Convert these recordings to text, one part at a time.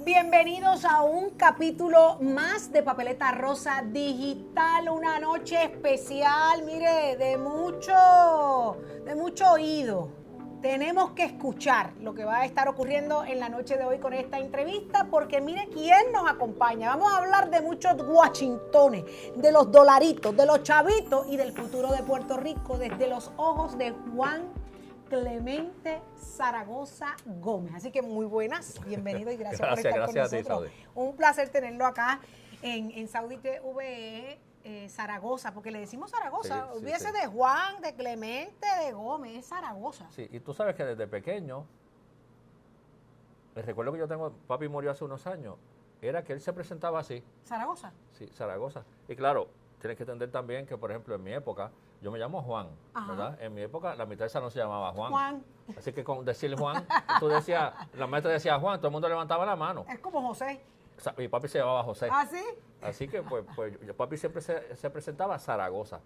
Bienvenidos a un capítulo más de Papeleta Rosa Digital, una noche especial, mire, de mucho oído. Tenemos que escuchar lo que va a estar ocurriendo en la noche de hoy con esta entrevista, porque mire quién nos acompaña. Vamos a hablar de muchos Washingtones, de los dolaritos, de los chavitos y del futuro de Puerto Rico desde los ojos de Juan Clemente Zaragoza Gómez. Así que muy buenas, bienvenido y gracias por estar con nosotros. Un placer tenerlo acá en Saudi TV Zaragoza, porque le decimos Zaragoza, olvídese de Juan, de Clemente, de Gómez, es Zaragoza. Sí, y tú sabes que desde pequeño, el recuerdo que yo tengo, papi murió hace unos años, era que él se presentaba así. ¿Zaragoza? Sí, Zaragoza. Y claro, tienes que entender también que, por ejemplo, en mi época, yo me llamo Juan, ¿verdad? En mi época, la mitad de esa no se llamaba Juan. Así que con decir Juan, tú decías, la maestra decía Juan, todo el mundo levantaba la mano. Es como José. Mi papi se llamaba José. ¿Ah, sí? Así que, pues papi siempre se presentaba Zaragoza.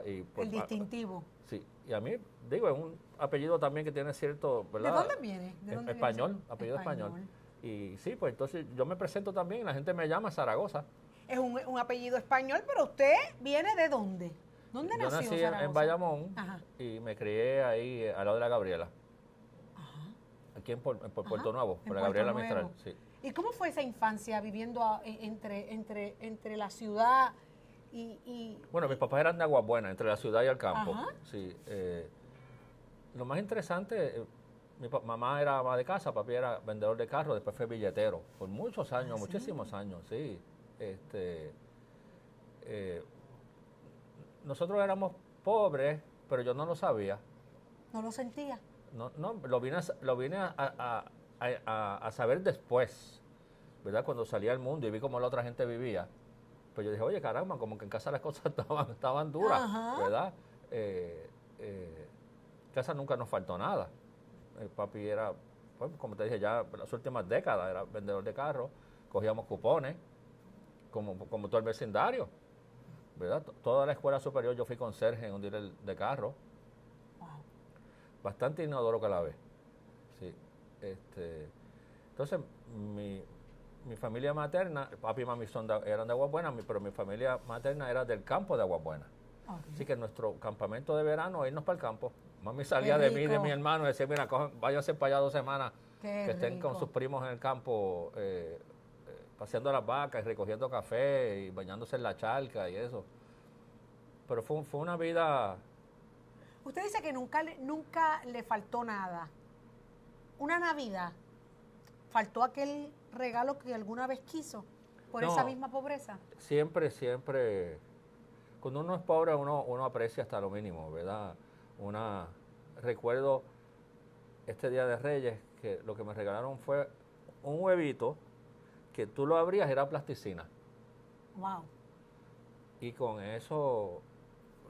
Y, pues, el distintivo. Sí, y a mí, digo, es un apellido también que tiene cierto, ¿verdad? ¿De dónde viene? Español, viene apellido español. Y sí, pues entonces yo me presento también y la gente me llama Zaragoza. Es un apellido español, pero usted viene ¿de dónde? ¿Dónde yo nació nací Zaragoza? en Bayamón. Ajá. Y me crié ahí al lado de la Gabriela. Ajá. Aquí en Puerto Nuevo, por la Gabriela Mistral. Sí. ¿Y cómo fue esa infancia viviendo entre la ciudad y...? Bueno, mis papás eran de Aguabuena, entre la ciudad y el campo. Ajá. Sí. Lo más interesante, mi mamá era ama de casa, papi era vendedor de carros, después fue billetero. Por muchos años, muchísimos años, sí. Nosotros éramos pobres, pero yo no lo sabía. ¿No lo sentía? No, lo vine a saber después, ¿verdad? Cuando salí al mundo y vi cómo la otra gente vivía. Pues yo dije, oye, caramba, como que en casa las cosas estaban duras, ajá, ¿verdad? En casa nunca nos faltó nada. El papi era, pues, como te dije, ya las últimas décadas era vendedor de carros, cogíamos cupones, como todo el vecindario, ¿verdad? Toda la escuela superior yo fui conserje en un dealer de carro. Wow. Bastante inodoro que a la vez. Sí. Entonces, mi familia materna, papi y mami eran de Aguabuena, pero mi familia materna era del campo de Aguabuena. Okay. Así que nuestro campamento de verano, irnos para el campo. Mami salía de mí y de mi hermano y decía, mira, váyanse para allá 2 semanas, que estén con sus primos en el campo, paseando las vacas y recogiendo café y bañándose en la charca y eso. Pero fue una vida... Usted dice que nunca le faltó nada. Una Navidad, ¿faltó aquel regalo que alguna vez quiso por esa misma pobreza? Siempre. Cuando uno es pobre, uno aprecia hasta lo mínimo, ¿verdad? Recuerdo este Día de Reyes que lo que me regalaron fue un huevito que tú lo abrías, era plasticina. Wow. Y con eso,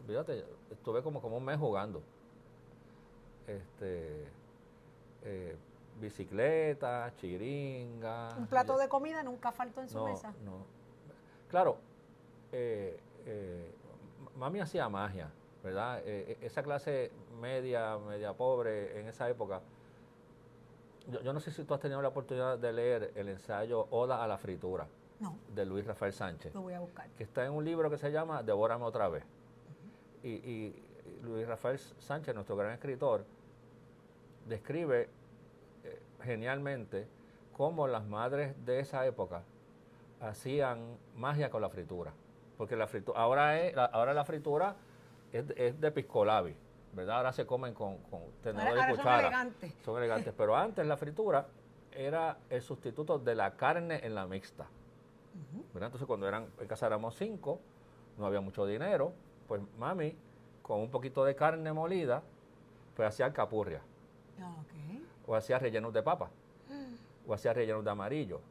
fíjate, estuve como un mes jugando. Bicicleta, chiringa. ¿Un plato de comida nunca faltó en su mesa? No. Claro, mami hacía magia, ¿verdad? Esa clase media pobre en esa época. Yo no sé si tú has tenido la oportunidad de leer el ensayo Oda a la fritura. No. De Luis Rafael Sánchez. Lo voy a buscar. Que está en un libro que se llama Devórame otra vez. Uh-huh. Y Luis Rafael Sánchez, nuestro gran escritor, describe genialmente cómo las madres de esa época hacían magia con la fritura. Porque la fritura, ahora la fritura es de piscolabi, ¿verdad? Ahora se comen con tenedor y cuchara. Son elegantes. Pero antes la fritura era el sustituto de la carne en la mixta. Uh-huh. ¿Verdad? Entonces cuando en casa éramos 5, no había mucho dinero, pues mami, con un poquito de carne molida, pues hacía alcapurria. Okay. O hacía rellenos de papa. O hacía rellenos de amarillo.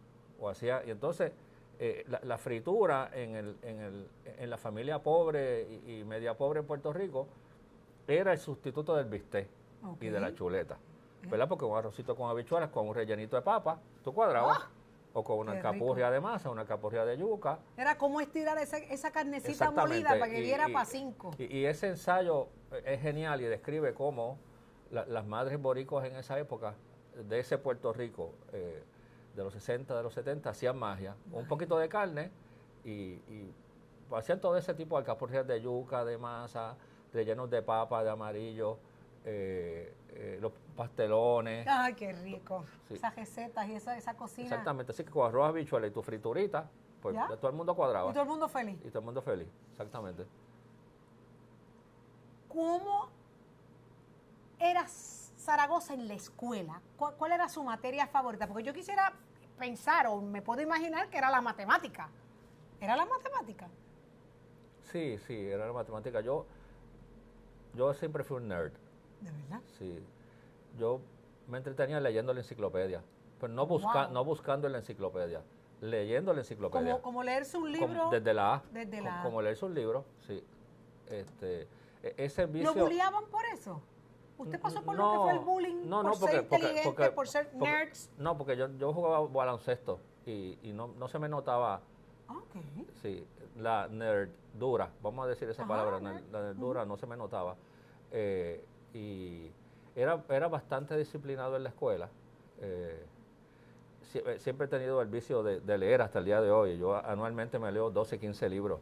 Y entonces la fritura en la familia pobre y media pobre en Puerto Rico era el sustituto del bistec y de la chuleta, ¿verdad? Porque un arrocito con habichuelas, con un rellenito de papa, tú cuadrabas, o con una alcapurria de masa, una alcapurria de yuca. Era como estirar esa carnecita molida para que diera para 5. Y ese ensayo es genial y describe cómo las madres boricuas en esa época, de ese Puerto Rico, de los 60, de los 70, hacían magia. Un poquito de carne y hacían todo ese tipo de alcaparras de yuca, de masa, rellenos de papa, de amarillo, los pastelones. Ay, qué rico. Sí. Esas recetas y esa cocina. Exactamente, así que con arroz, habichuela y tu friturita, pues ¿Ya? todo el mundo cuadraba. Y todo el mundo feliz. Y todo el mundo feliz, exactamente. ¿Cómo era Zaragoza en la escuela? ¿Cuál era su materia favorita? Porque yo quisiera pensar o me puedo imaginar que era la matemática. ¿Era la matemática? Sí, era la matemática. Yo siempre fui un nerd. ¿De verdad? Sí. Yo me entretenía leyendo la enciclopedia, pero no, Wow. no buscando en la enciclopedia, leyendo la enciclopedia. Como leerse un libro. Desde la A. Desde la A. Como leerse un libro, sí. Ese vicio... ¿Lo bulliaban por eso? ¿Usted pasó por lo No, que fue el bullying no, por no, ser inteligente, por ser nerds? No, porque yo jugaba baloncesto y no se me notaba, Ok. sí, la nerdura, vamos a decir esa Ajá, palabra, nerd. la nerdura no se me notaba. Y era bastante disciplinado en la escuela. Siempre he tenido el vicio de leer hasta el día de hoy. Yo anualmente me leo 12, 15 libros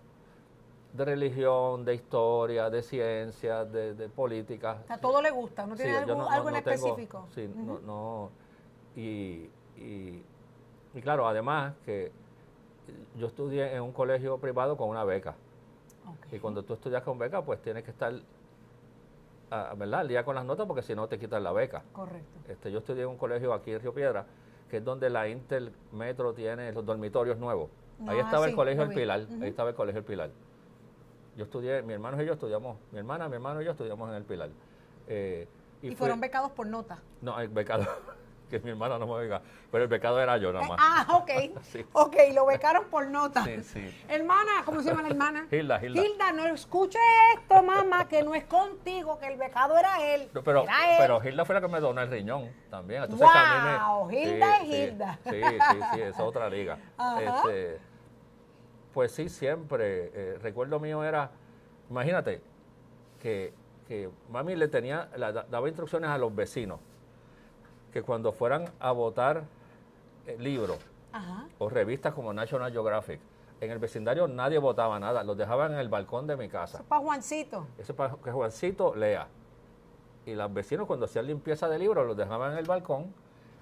de religión, de historia, de ciencia, de política. O sea, todo le gusta, ¿no tiene Sí, yo algo en tengo- específico? sí, Ujú. no. Y claro, además que yo estudié en un colegio privado con una beca. Ok. Y cuando tú estudias con beca, pues tienes que estar, ¿verdad?, al día con las notas porque si no te quitan la beca. Correcto. Yo estudié en un colegio aquí en Río Piedra, que es donde la Intermetro tiene los dormitorios nuevos. Ahí estaba sí, el colegio lo El vi. Pilar, Ujú. ahí estaba el colegio El Pilar. Yo estudié, mi hermano y yo estudiamos, mi hermano y yo estudiamos en El Pilar. Y fueron becados por nota. No, el becado, que mi hermana no me beca, pero el becado era yo nada más. Ok. Sí. Ok, lo becaron por nota. Sí. Hermana, ¿cómo se llama la hermana? Hilda. Hilda, no escuche esto, mamá, que no es contigo, que el becado era él. No, pero Era él. Hilda fue la que me donó el riñón también. Entonces, ¡Wow! Hilda es sí, Hilda. Sí, es otra liga. Ajá. Pues sí, siempre. Recuerdo mío era, imagínate, que mami daba instrucciones a los vecinos que cuando fueran a votar libros Ajá. o revistas como National Geographic, en el vecindario nadie votaba nada, los dejaban en el balcón de mi casa. Eso es para Juancito. Eso es para que Juancito lea. Y los vecinos cuando hacían limpieza de libros los dejaban en el balcón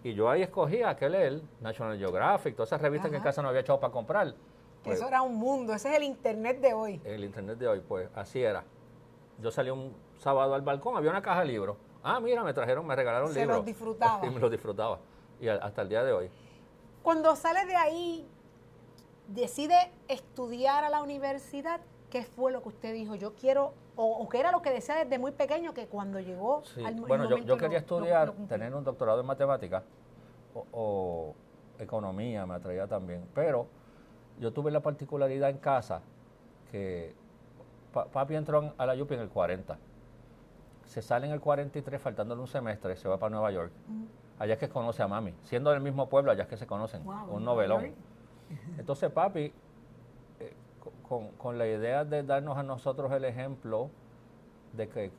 y yo ahí escogía qué leer, National Geographic, todas esas revistas que en Ajá. casa no había echado para comprar. Pues, Eso era un mundo, ese es el internet de hoy. en el internet de hoy, pues así era. Yo salí un sábado al balcón, había una caja de libros. Ah, mira, me regalaron Se libros. los disfrutaba. Y me los disfrutaba. Y hasta el día de hoy. Cuando sale de ahí, decide estudiar a la universidad, ¿qué fue lo que usted dijo? Yo quiero, o qué era lo que decía desde muy pequeño, que cuando llegó Sí. al Bueno, momento yo quería estudiar, lo cumplió? tener un doctorado en matemáticas o economía, me atraía también. Pero yo tuve la particularidad en casa que papi entró a la UPI en el 40. Se sale en el 43, faltándole un semestre, se va para Nueva York. Allá es que conoce a mami. Siendo del mismo pueblo, allá es que se conocen. Wow, un Nueva novelón. York. Entonces papi, con la idea de darnos a nosotros el ejemplo de que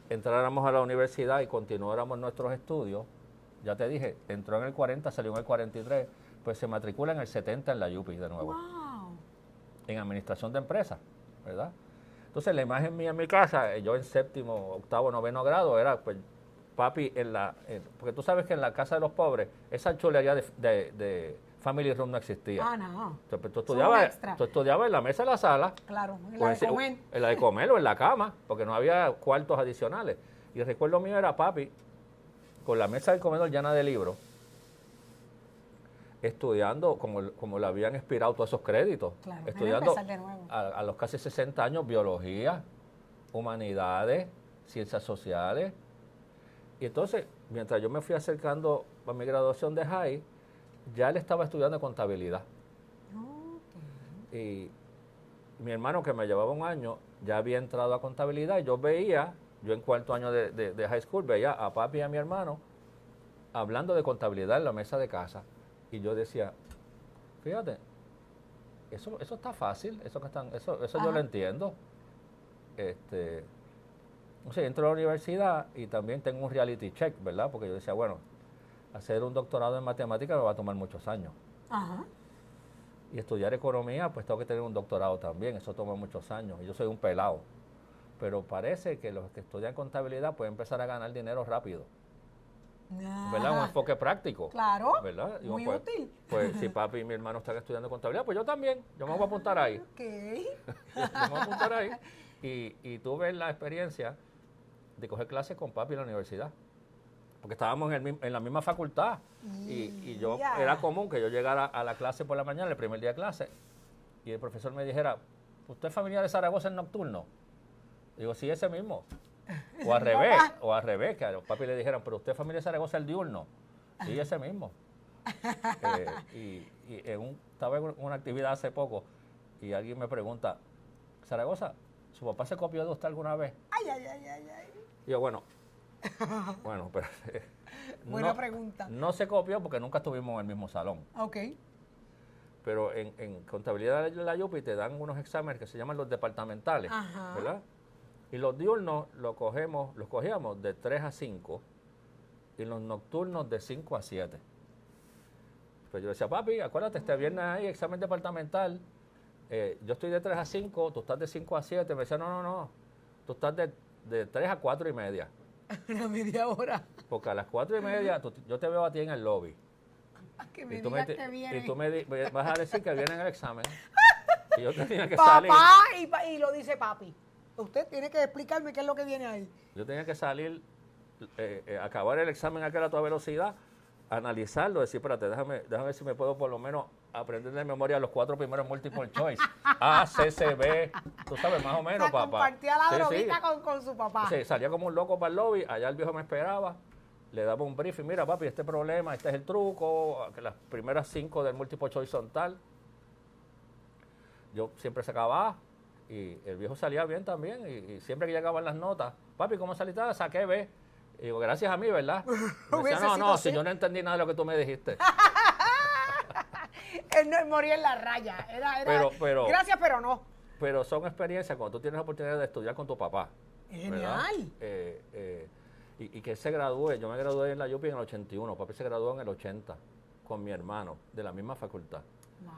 entráramos a la universidad y continuáramos nuestros estudios, ya te dije, entró en el 40, salió en el 43, pues se matricula en el 70 en la UPI de nuevo, Wow. en administración de empresas, ¿verdad? Entonces la imagen mía en mi casa, yo en séptimo, octavo, noveno grado, era pues papi porque tú sabes que en la casa de los pobres, esa chulería de Family Room no existía. Ah, no. Entonces, pues, Eso es un extra. tú estudiabas en la mesa de la sala, Claro, en o la de comer. en la de comer o en la cama, porque no había cuartos adicionales. Y el recuerdo mío era papi, con la mesa del comedor llena de libros, estudiando como le habían expirado todos esos créditos. Claro, era Estudiando empezar de nuevo. a los casi 60 años biología, humanidades, ciencias sociales. Y entonces, mientras yo me fui acercando a mi graduación de high, ya él estaba estudiando contabilidad. Ok. Y mi hermano, que me llevaba un año, ya había entrado a contabilidad. Y yo en cuarto año de high school, veía a papi y a mi hermano hablando de contabilidad en la mesa de casa. Y yo decía, fíjate, eso está fácil, eso yo Ajá. lo entiendo. O sea, entro a la universidad y también tengo un reality check, ¿verdad? Porque yo decía, bueno, hacer un doctorado en matemáticas me va a tomar muchos años. Ajá. Y estudiar economía, pues tengo que tener un doctorado también, eso toma muchos años. Y yo soy un pelado. Pero parece que los que estudian contabilidad pueden empezar a ganar dinero rápido. ¿Verdad? Un enfoque práctico. Claro. ¿Verdad? Muy pues, útil. Pues si papi y mi hermano están estudiando contabilidad, pues yo también. Yo me voy a apuntar ahí. Ok. Yo me voy a apuntar ahí. Y tuve la experiencia de coger clases con papi en la universidad. Porque estábamos en la misma facultad. Y yo era común que yo llegara a la clase por la mañana, el primer día de clase, y el profesor me dijera, ¿usted es familiar de Zaragoza en nocturno? Digo, sí, ese mismo. O al revés, que a los papi le dijeran, pero usted es familia de Zaragoza el diurno. Sí, ese mismo. Estaba en una actividad hace poco y alguien me pregunta, Zaragoza, ¿su papá se copió de usted alguna vez? Ay. Y yo, bueno, pero... Buena pregunta. No se copió porque nunca estuvimos en el mismo salón. Ok. Pero en contabilidad de la Yupi te dan unos exámenes que se llaman los departamentales, Ajá. ¿verdad? Y los diurnos los cogíamos de 3 a 5 y los nocturnos de 5 a 7. Pues yo decía, papi, acuérdate, este viernes hay examen departamental, yo estoy de 3 a 5, tú estás de 5 a 7. Me decía, no, tú estás de 3 a 4 y media. Una media hora. Porque a las 4 y media yo te veo a ti en el lobby. Que me digas que viene. Y tú me vas a decir que viene en el examen. Y yo tenía que Papá, salir. y lo dice papi. Usted tiene que explicarme qué es lo que viene ahí. Yo tenía que salir, acabar el examen aquel a toda velocidad, analizarlo, decir, espérate, déjame ver si me puedo por lo menos aprender de memoria los 4 primeros multiple choice. A, C, C, B, tú sabes, más o menos, O sea, papá. compartía la Sí, bromita con su papá. Sí, salía como un loco para el lobby, allá el viejo me esperaba, le daba un briefing, mira papi, este problema, este es el truco, que las primeras 5 del multiple choice son tal. Yo siempre sacaba A, y el viejo salía bien también, y siempre que llegaban las notas, papi, ¿cómo saliste? Saqué B. Y digo, gracias a mí, ¿verdad? Me decía, no, si yo no entendí nada de lo que tú me dijiste. Él no moría en la raya. Era Pero- gracias, pero no. Pero son experiencias cuando tú tienes la oportunidad de estudiar con tu papá. Genial. Y que él se gradúe. Yo me gradué en la Yupi en el 81, papi se graduó en el 80 con mi hermano de la misma facultad. Wow.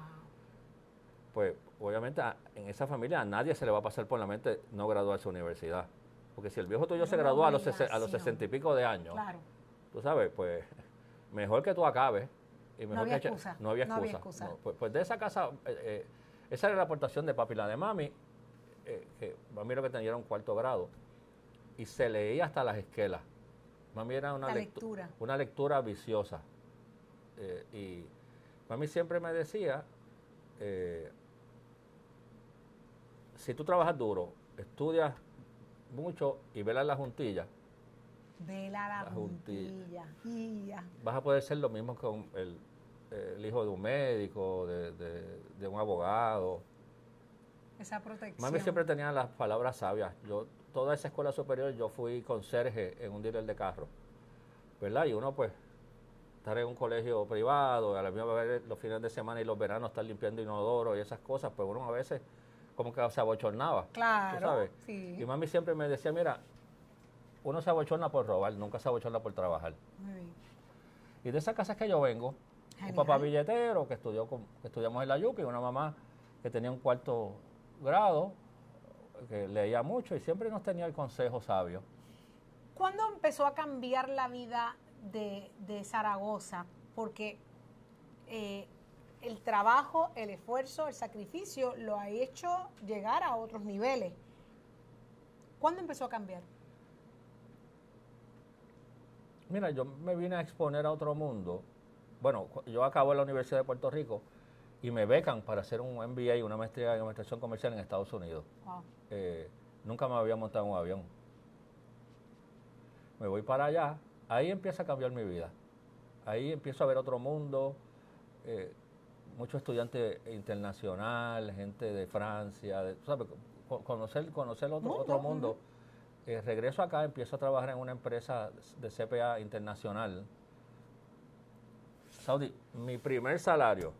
Pues obviamente en esa familia a nadie se le va a pasar por la mente no graduarse de universidad. Porque si el viejo tuyo se Una gradúa a los obligación. 60 y pico de años, Claro. tú sabes, pues mejor que tú acabes. Y mejor había que excusa. No había No había excusa. excusa. No, pues de esa casa, esa era la aportación de papi. La de mami, que mami lo que tenía era un 4º grado. Y se leía hasta las esquelas. Mami era una lectura viciosa. Y mami siempre me decía, si tú trabajas duro, estudias mucho y velas la juntilla, Vela la juntilla. Ya. vas a poder ser lo mismo que el hijo de un médico, de un abogado. Esa protección. Mami siempre tenía las palabras sabias. Toda esa escuela superior, yo fui conserje en un dealer de carro, ¿verdad? Y uno, pues, estar en un colegio privado, a la misma vez los fines de semana y los veranos estar limpiando inodoro y esas cosas, pues uno a veces como que se abochornaba. Claro, ¿tú sabes? sí. Y mami siempre me decía, mira, uno se abochorna por robar, nunca se abochorna por trabajar. Muy bien. Y de esas casas que yo vengo, Genial. un papá billetero que estudiamos en la Yupi, una mamá que tenía un 4º grado, que leía mucho y siempre nos tenía el consejo sabio. ¿Cuándo empezó a cambiar la vida de Zaragoza? Porque el trabajo, el esfuerzo, el sacrificio lo ha hecho llegar a otros niveles. ¿Cuándo empezó a cambiar? Mira, yo me vine a exponer a otro mundo. Bueno, yo acabo en la Universidad de Puerto Rico y me becan para hacer un MBA, una maestría en Administración Comercial en Estados Unidos. Wow. Nunca me había montado en un avión. Me voy para allá, ahí empieza a cambiar mi vida. Ahí empiezo a ver otro mundo, muchos estudiantes internacionales, gente de Francia, ¿sabes? Conocer otro mundo. Regreso acá, empiezo a trabajar en una empresa de CPA internacional. Saudi, mi primer salario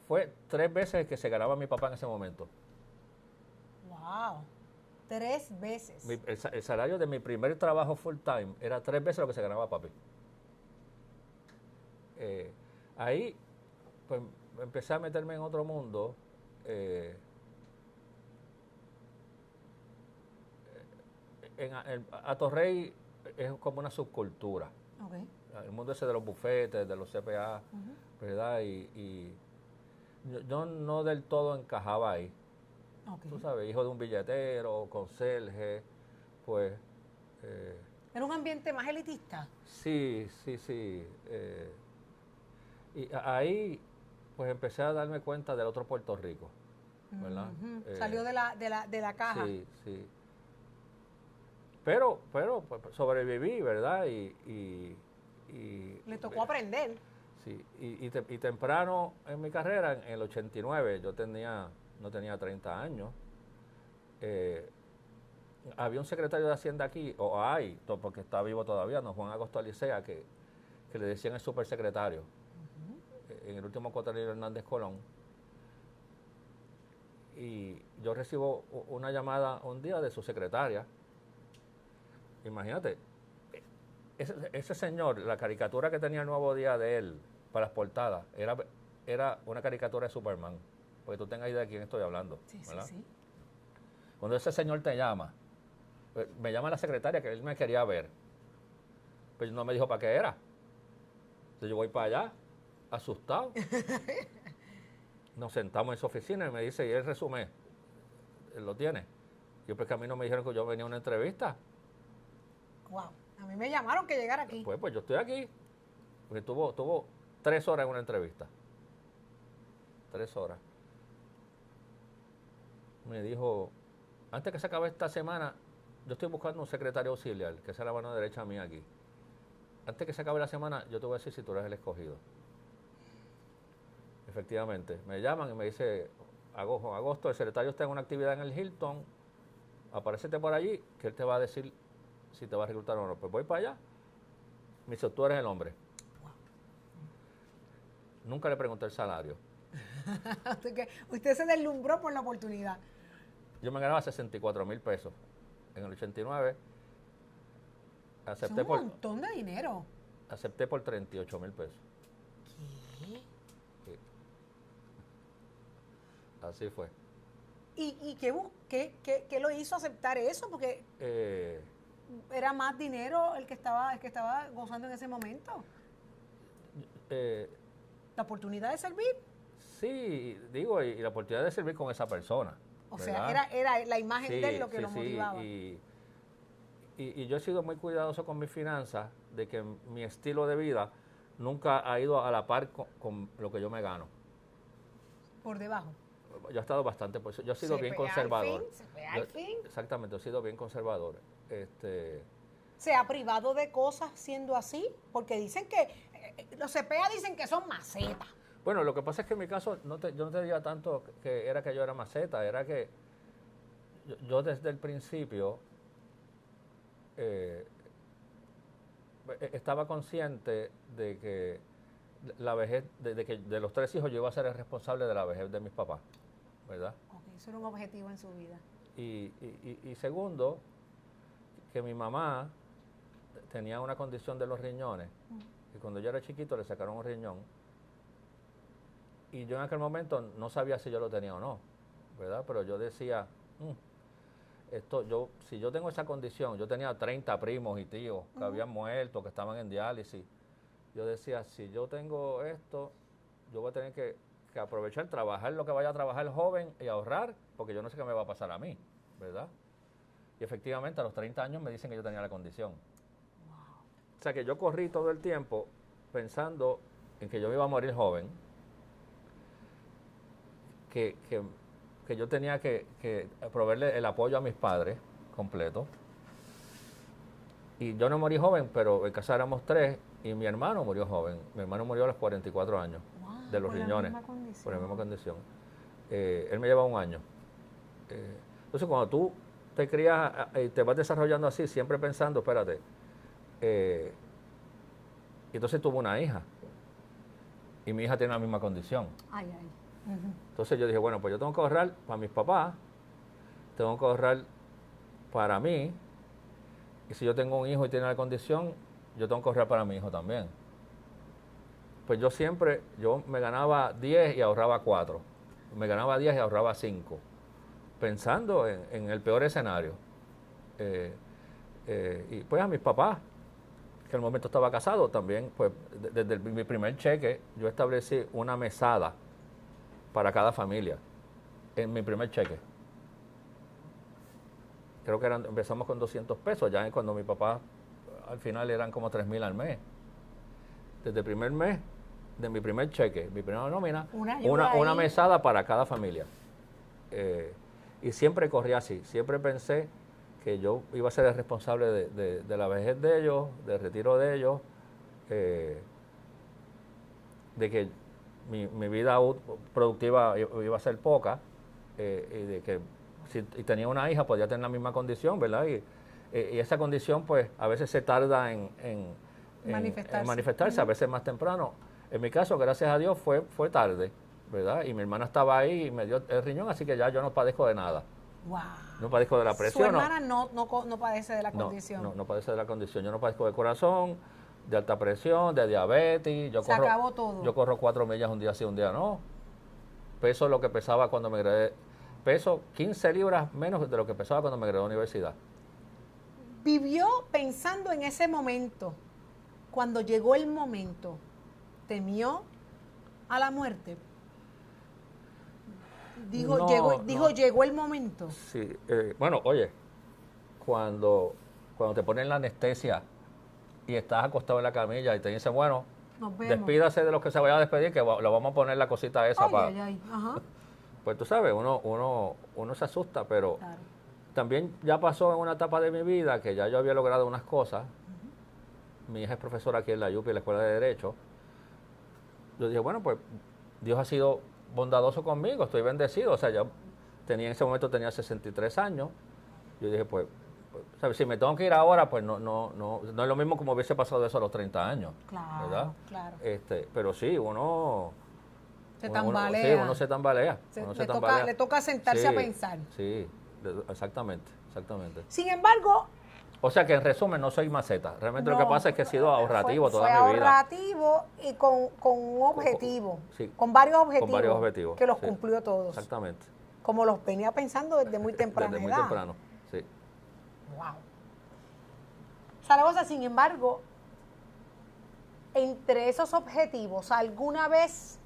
fue 3 veces el que se ganaba mi papá en ese momento. Wow. 3 veces. El salario de mi primer trabajo full time era 3 veces lo que se ganaba papi. Ahí pues empecé a meterme en otro mundo. Atorrey es como una subcultura. Okay. El mundo ese de los bufetes, de los CPA, ¿verdad? Y yo no del todo encajaba ahí. Okay. Tú sabes, hijo de un billetero, conserje, pues... ¿Era un ambiente más elitista? Sí. Y ahí pues empecé a darme cuenta del otro Puerto Rico, ¿verdad? Salió de la caja. Sí. Pero pues, sobreviví, ¿verdad? Y le tocó aprender. Sí, y temprano en mi carrera, en el 89, yo no tenía 30 años, había un secretario de Hacienda aquí, o hay, porque está vivo todavía, ¿no? Juan Agosto Alicea, que le decían el supersecretario, en el último cuatrenio Hernández Colón. Y yo recibo una llamada un día de su secretaria. Imagínate, ese señor, la caricatura que tenía el Nuevo Día de él para las portadas, era una caricatura de Superman, porque tú tengas idea de quién estoy hablando, ¿verdad? Sí. Cuando ese señor te llama, me llama la secretaria que él me quería ver, pero no me dijo para qué era. Entonces yo voy para allá, asustado. Nos sentamos en su oficina y me dice, ¿y el resumen? ¿Él lo tiene? Yo, pues que a mí no me dijeron que yo venía a una entrevista. Wow, a mí me llamaron que llegara aquí. Pues yo estoy aquí. Porque tuvo 3 horas en una entrevista. 3 horas. Me dijo, antes que se acabe esta semana, yo estoy buscando un secretario auxiliar, que sea la mano derecha mía aquí. Antes que se acabe la semana, yo te voy a decir si tú eres el escogido. Efectivamente, me llaman y me dice, Agosto, el secretario está en una actividad en el Hilton, aparécete por allí, que él te va a decir si te va a reclutar o no. Pues voy para allá. Me dice, tú eres el hombre. Wow. Nunca le pregunté el salario. Usted se deslumbró por la oportunidad. Yo me ganaba 64,000 pesos en el 89. Acepté es un montón de dinero. Acepté por 38,000 pesos. ¿Qué? Sí. Así fue. ¿Y qué lo hizo aceptar eso? Porque era más dinero el que estaba gozando en ese momento. La oportunidad de servir. Sí, digo, y la oportunidad de servir con esa persona. O ¿verdad? sea, era la imagen de él lo que lo motivaba. Y yo he sido muy cuidadoso con mis finanzas, de que mi estilo de vida nunca ha ido a la par con lo que yo me gano. Por debajo. Yo he estado bastante, pues yo he sido bien conservador. Al fin. Exactamente, he sido bien conservador. ¿Se ha privado de cosas siendo así? Porque dicen que, los CPA dicen que son macetas. Bueno, lo que pasa es que en mi caso, yo no te diría tanto que yo era maceta, era que yo desde el principio estaba consciente de que la vejez, de los 3 hijos yo iba a ser el responsable de la vejez de mis papás, ¿verdad? Ok, eso era un objetivo en su vida. Y segundo, que mi mamá tenía una condición de los riñones, y cuando yo era chiquito le sacaron un riñón, y yo en aquel momento no sabía si yo lo tenía o no, ¿verdad? Pero yo decía, si yo tengo esa condición, yo tenía 30 primos y tíos que habían muerto, que estaban en diálisis. Yo decía, si yo tengo esto, yo voy a tener que aprovechar, trabajar lo que vaya a trabajar el joven y ahorrar, porque yo no sé qué me va a pasar a mí, ¿verdad? Y efectivamente a los 30 años me dicen que yo tenía la condición. Wow. O sea que yo corrí todo el tiempo pensando en que yo me iba a morir joven, que yo tenía que proveerle el apoyo a mis padres completo. Y yo no morí joven, pero en casa éramos 3 y mi hermano murió joven. Mi hermano murió a los 44 años de los riñones, por la misma condición. Él me lleva 1 año. Entonces, cuando tú te crías y te vas desarrollando así, siempre pensando, espérate, y entonces tuvo una hija y mi hija tiene la misma condición. Ay. Entonces yo dije, bueno, pues yo tengo que ahorrar para mis papás, tengo que ahorrar para mí, y si yo tengo un hijo y tiene la condición, yo tengo que ahorrar para mi hijo también. pues yo me ganaba 10 y ahorraba 4. Me ganaba 10 y ahorraba 5. Pensando en el peor escenario. Y pues a mis papás, que al momento estaba casado también, pues desde mi primer cheque yo establecí una mesada para cada familia en mi primer cheque. Creo que empezamos con 200 pesos, ya cuando mi papá al final eran como 3,000 al mes. Desde el primer mes de mi primer cheque, mi primera nómina, una mesada para cada familia. Y siempre corrí así, siempre pensé que yo iba a ser el responsable de la vejez de ellos, del retiro de ellos, de que mi vida productiva iba a ser poca, y de que si tenía una hija podía tener la misma condición, ¿verdad? Y esa condición pues a veces se tarda en manifestarse, a veces más temprano. En mi caso, gracias a Dios, fue tarde, ¿verdad? Y mi hermana estaba ahí y me dio el riñón, así que ya yo no padezco de nada. Wow. No padezco de la presión. Su hermana no padece de la condición. No padece de la condición. Yo no padezco de corazón, de alta presión, de diabetes. Se acabó todo. Yo corro 4 millas un día sí, un día no. Peso lo que pesaba cuando me gradué. Peso 15 libras menos de lo que pesaba cuando me gradué de la universidad. Vivió pensando en ese momento. Cuando llegó el momento, ¿temió a la muerte? Llegó el momento. Sí, bueno, oye, cuando te ponen la anestesia y estás acostado en la camilla y te dicen, bueno, despídase de los que se vaya a despedir, que lo vamos a poner la cosita esa para... Ajá. Pues tú sabes, uno se asusta, pero claro. También ya pasó en una etapa de mi vida que ya yo había logrado unas cosas. Mi hija es profesora aquí en la UPI, en la Escuela de Derecho. Yo dije, bueno, pues Dios ha sido bondadoso conmigo, estoy bendecido. O sea, yo en ese momento tenía 63 años. Yo dije, pues ¿sabes? Si me tengo que ir ahora, pues no es lo mismo como hubiese pasado de eso a los 30 años. Claro, ¿verdad? Claro. Pero sí, uno se tambalea. Uno se tambalea. Le toca sentarse a pensar. Sí, exactamente. Sin embargo... O sea que en resumen no soy maceta. Realmente lo que pasa es que he sido ahorrativo toda mi vida. Ahorrativo y con un objetivo. Sí, con varios objetivos. Con varios objetivos. Que los cumplió todos. Exactamente. Como los venía pensando desde muy temprana Desde edad. muy temprano, sí. Wow. Zaragoza, sin embargo, entre esos objetivos, ¿alguna vez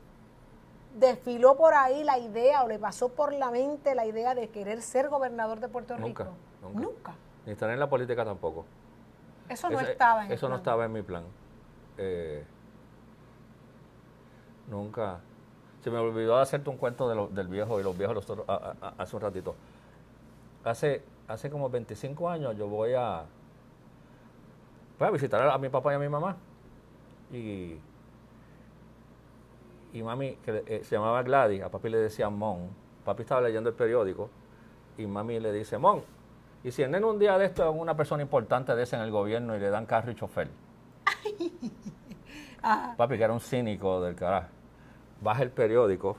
desfiló por ahí la idea o le pasó por la mente la idea de querer ser gobernador de Puerto Rico? Nunca. Ni estar en la política tampoco. Eso no estaba en Eso no estaba en mi plan. Nunca. Se me olvidó hacerte un cuento del viejo y los viejos hace un ratito. Hace como 25 años yo voy a visitar a mi papá y a mi mamá. Y mami, que se llamaba Gladys, a papi le decían Mon. Papi estaba leyendo el periódico y mami le dice, Mon, y si en un día de esto es una persona importante de ese en el gobierno y le dan carro y chofer. Papi, que era un cínico del carajo, baja el periódico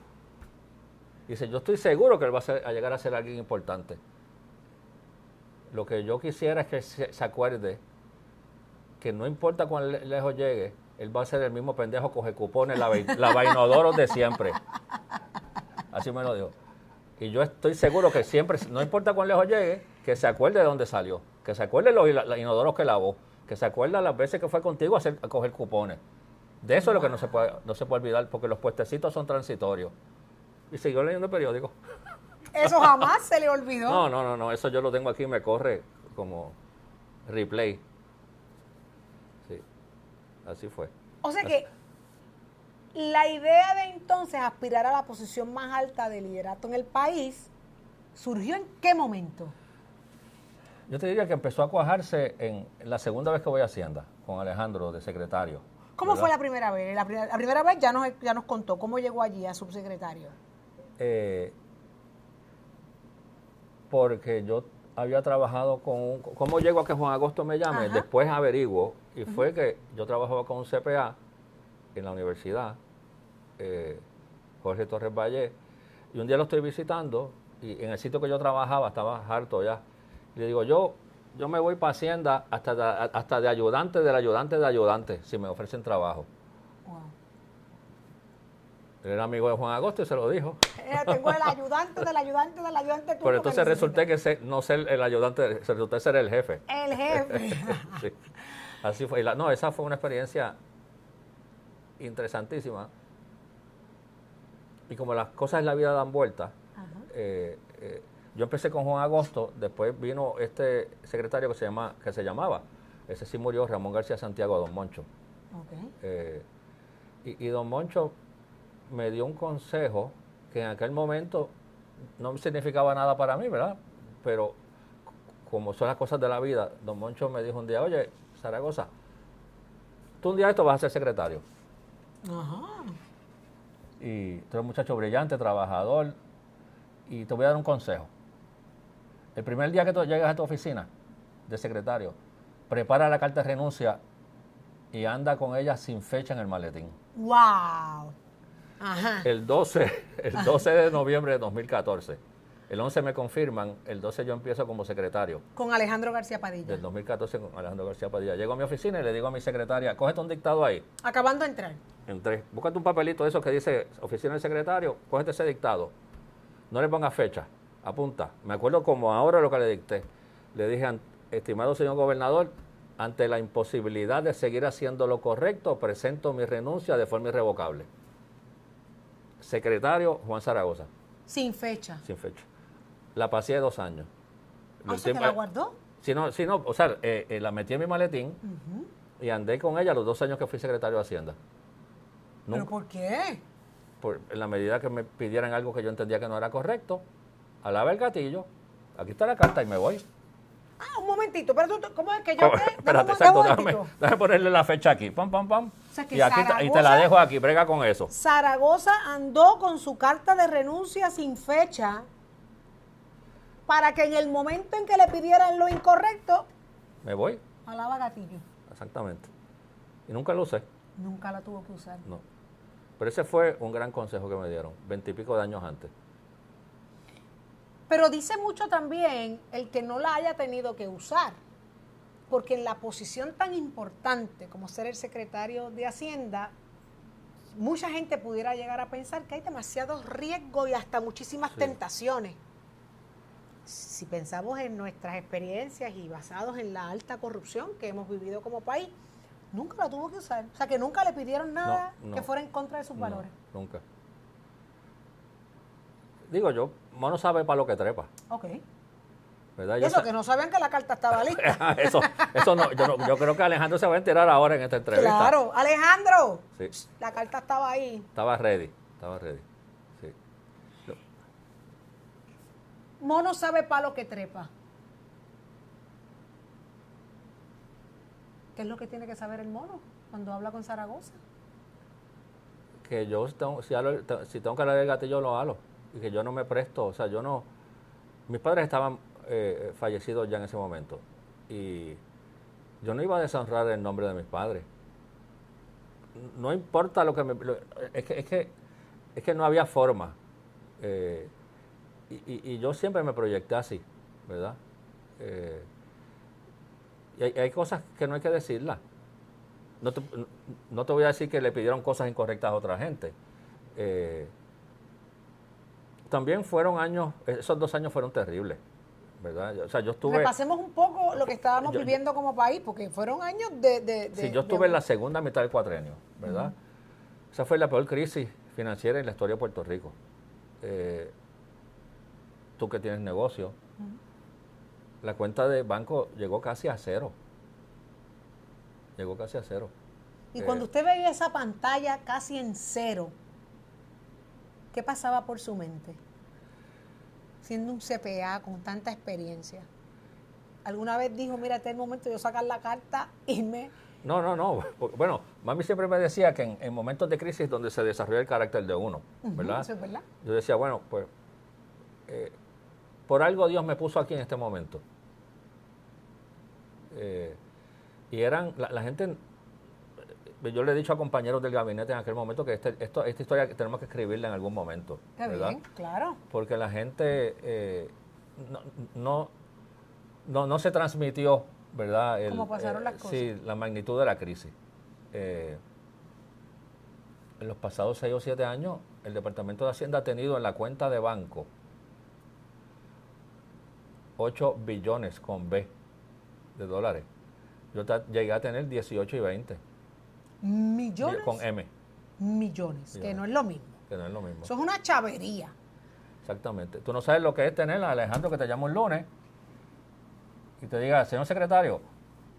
y dice, yo estoy seguro que él va a llegar a ser alguien importante. Lo que yo quisiera es que se acuerde que no importa cuán lejos llegue, él va a ser el mismo pendejo coge cupones, la vainodoros de siempre. Así me lo dijo. Y yo estoy seguro que siempre, no importa cuán lejos llegue, que se acuerde de dónde salió, que se acuerde los inodoros que lavó, que se acuerde las veces que fue contigo a coger cupones. De eso es lo que no se puede olvidar, porque los puestecitos son transitorios. Y siguió leyendo el periódico. ¿Eso jamás se le olvidó? No, eso yo lo tengo aquí, me corre como replay. Sí, así fue. O sea que la idea de entonces aspirar a la posición más alta de liderato en el país surgió ¿en qué momento? Yo te diría que empezó a cuajarse en la segunda vez que voy a Hacienda, con Alejandro de secretario. ¿Cómo fue la primera vez? La primera vez ya nos contó cómo llegó allí a subsecretario. Porque yo había trabajado con ¿cómo llego a que Juan Agosto me llame? Ajá. Después averiguo, y fue que yo trabajaba con un CPA en la universidad, Jorge Torres Valle, y un día lo estoy visitando, y en el sitio que yo trabajaba estaba harto ya, y le digo, yo me voy para Hacienda hasta de ayudante del ayudante de ayudante, si me ofrecen trabajo. Wow. Él era amigo de Juan Agosto y se lo dijo. Tengo el ayudante del ayudante del ayudante tuyo. Pero entonces resulté que no ser el ayudante, resulté ser el jefe. El jefe. Sí. Así fue. No, esa fue una experiencia interesantísima. Y como las cosas en la vida dan vueltas, yo empecé con Juan Agosto, después vino este secretario que se llamaba, ese sí murió, Ramón García Santiago, Don Moncho. Okay. Y Don Moncho me dio un consejo que en aquel momento no significaba nada para mí, ¿verdad? Pero como son las cosas de la vida, Don Moncho me dijo un día, oye, Zaragoza, tú un día esto vas a ser secretario. Ajá. Y tú eres un muchacho brillante, trabajador, y te voy a dar un consejo. El primer día que tú llegas a tu oficina de secretario, prepara la carta de renuncia y anda con ella sin fecha en el maletín. ¡Wow! Ajá. El 12 de noviembre de 2014, el 11 me confirman, el 12 yo empiezo como secretario. Con Alejandro García Padilla. Del 2014 con Alejandro García Padilla. Llego a mi oficina y le digo a mi secretaria, cógete un dictado ahí. Acabando de entrar. Entré, búscate un papelito de esos que dice oficina del secretario, cógete ese dictado. No le pongas fecha, apunta. Me acuerdo como ahora lo que le dicté. Le dije, estimado señor gobernador, ante la imposibilidad de seguir haciendo lo correcto, presento mi renuncia de forma irrevocable. Secretario Juan Zaragoza. Sin fecha. Sin fecha. La pasé de 2 años. ¿O sea que la guardó? Si no, o sea, la metí en mi maletín y andé con ella los 2 años que fui secretario de Hacienda. ¿Pero por qué? En la medida que me pidieran algo que yo entendía que no era correcto, alaba el gatillo, aquí está la carta y me voy. Ah, un momentito, pero tú, ¿cómo es que yo? Espérate, exacto, déjame ponerle la fecha aquí, pam, pam, pam. O sea, que y aquí y te la dejo aquí, brega con eso. Zaragoza andó con su carta de renuncia sin fecha para que en el momento en que le pidieran lo incorrecto, me voy. Alaba gatillo. Exactamente. Y nunca lo usé. Nunca la tuvo que usar. No. Pero ese fue un gran consejo que me dieron, 20 y pico de años antes. Pero dice mucho también el que no la haya tenido que usar, porque en la posición tan importante como ser el secretario de Hacienda, mucha gente pudiera llegar a pensar que hay demasiados riesgos y hasta muchísimas tentaciones. Si pensamos en nuestras experiencias y basados en la alta corrupción que hemos vivido como país, nunca la tuvo que usar. O sea, que nunca le pidieron nada que fuera en contra de sus valores. Nunca. Digo yo, mono sabe para lo que trepa. Ok. ¿Verdad? Eso que no sabían que la carta estaba lista. eso no, yo creo que Alejandro se va a enterar ahora en esta entrevista. Claro, Alejandro. Sí. La carta estaba ahí. Estaba ready. Sí. Mono sabe para lo que trepa. ¿Qué es lo que tiene que saber el mono cuando habla con Zaragoza? Que yo, si tengo que hablar del gatillo, lo halo. Y que yo no me presto, o sea, yo no... Mis padres estaban fallecidos ya en ese momento. Y yo no iba a deshonrar el nombre de mis padres. No importa lo que me... Es que no había forma. Y yo siempre me proyecté así, ¿verdad? Y hay cosas que no hay que decirlas. No te voy a decir que le pidieron cosas incorrectas a otra gente. También fueron años, esos 2 años fueron terribles, ¿verdad? O sea, yo estuve... Repasemos un poco lo que estábamos viviendo como país, porque fueron años de sí, yo estuve en la segunda mitad del cuatrenio, ¿verdad? Esa fue la peor crisis financiera en la historia de Puerto Rico. Tú que tienes negocio, la cuenta de banco llegó casi a cero. Y cuando usted veía esa pantalla casi en cero, ¿qué pasaba por su mente? Siendo un CPA con tanta experiencia. ¿Alguna vez dijo, mira, este es el momento de yo sacar la carta y me... No. Bueno, mami siempre me decía que en momentos de crisis es donde se desarrolla el carácter de uno, ¿verdad? Eso es verdad. Yo decía, bueno, pues, por algo Dios me puso aquí en este momento. Y eran, la gente, yo le he dicho a compañeros del gabinete en aquel momento que esta historia tenemos que escribirla en algún momento. Está ¿verdad? bien, claro. Porque la gente no se transmitió, ¿verdad? ¿Cómo pasaron las cosas? Sí, la magnitud de la crisis. en los pasados 6 o 7 años, el Departamento de Hacienda ha tenido en la cuenta de banco 8 billones con B de dólares. Yo llegué a tener 18 y 20. ¿Millones? Con M. Millones, que no es lo mismo. Que no es lo mismo. Eso es una chavería. Exactamente. Tú no sabes lo que es tener a Alejandro que te llama un lunes y te diga, señor secretario,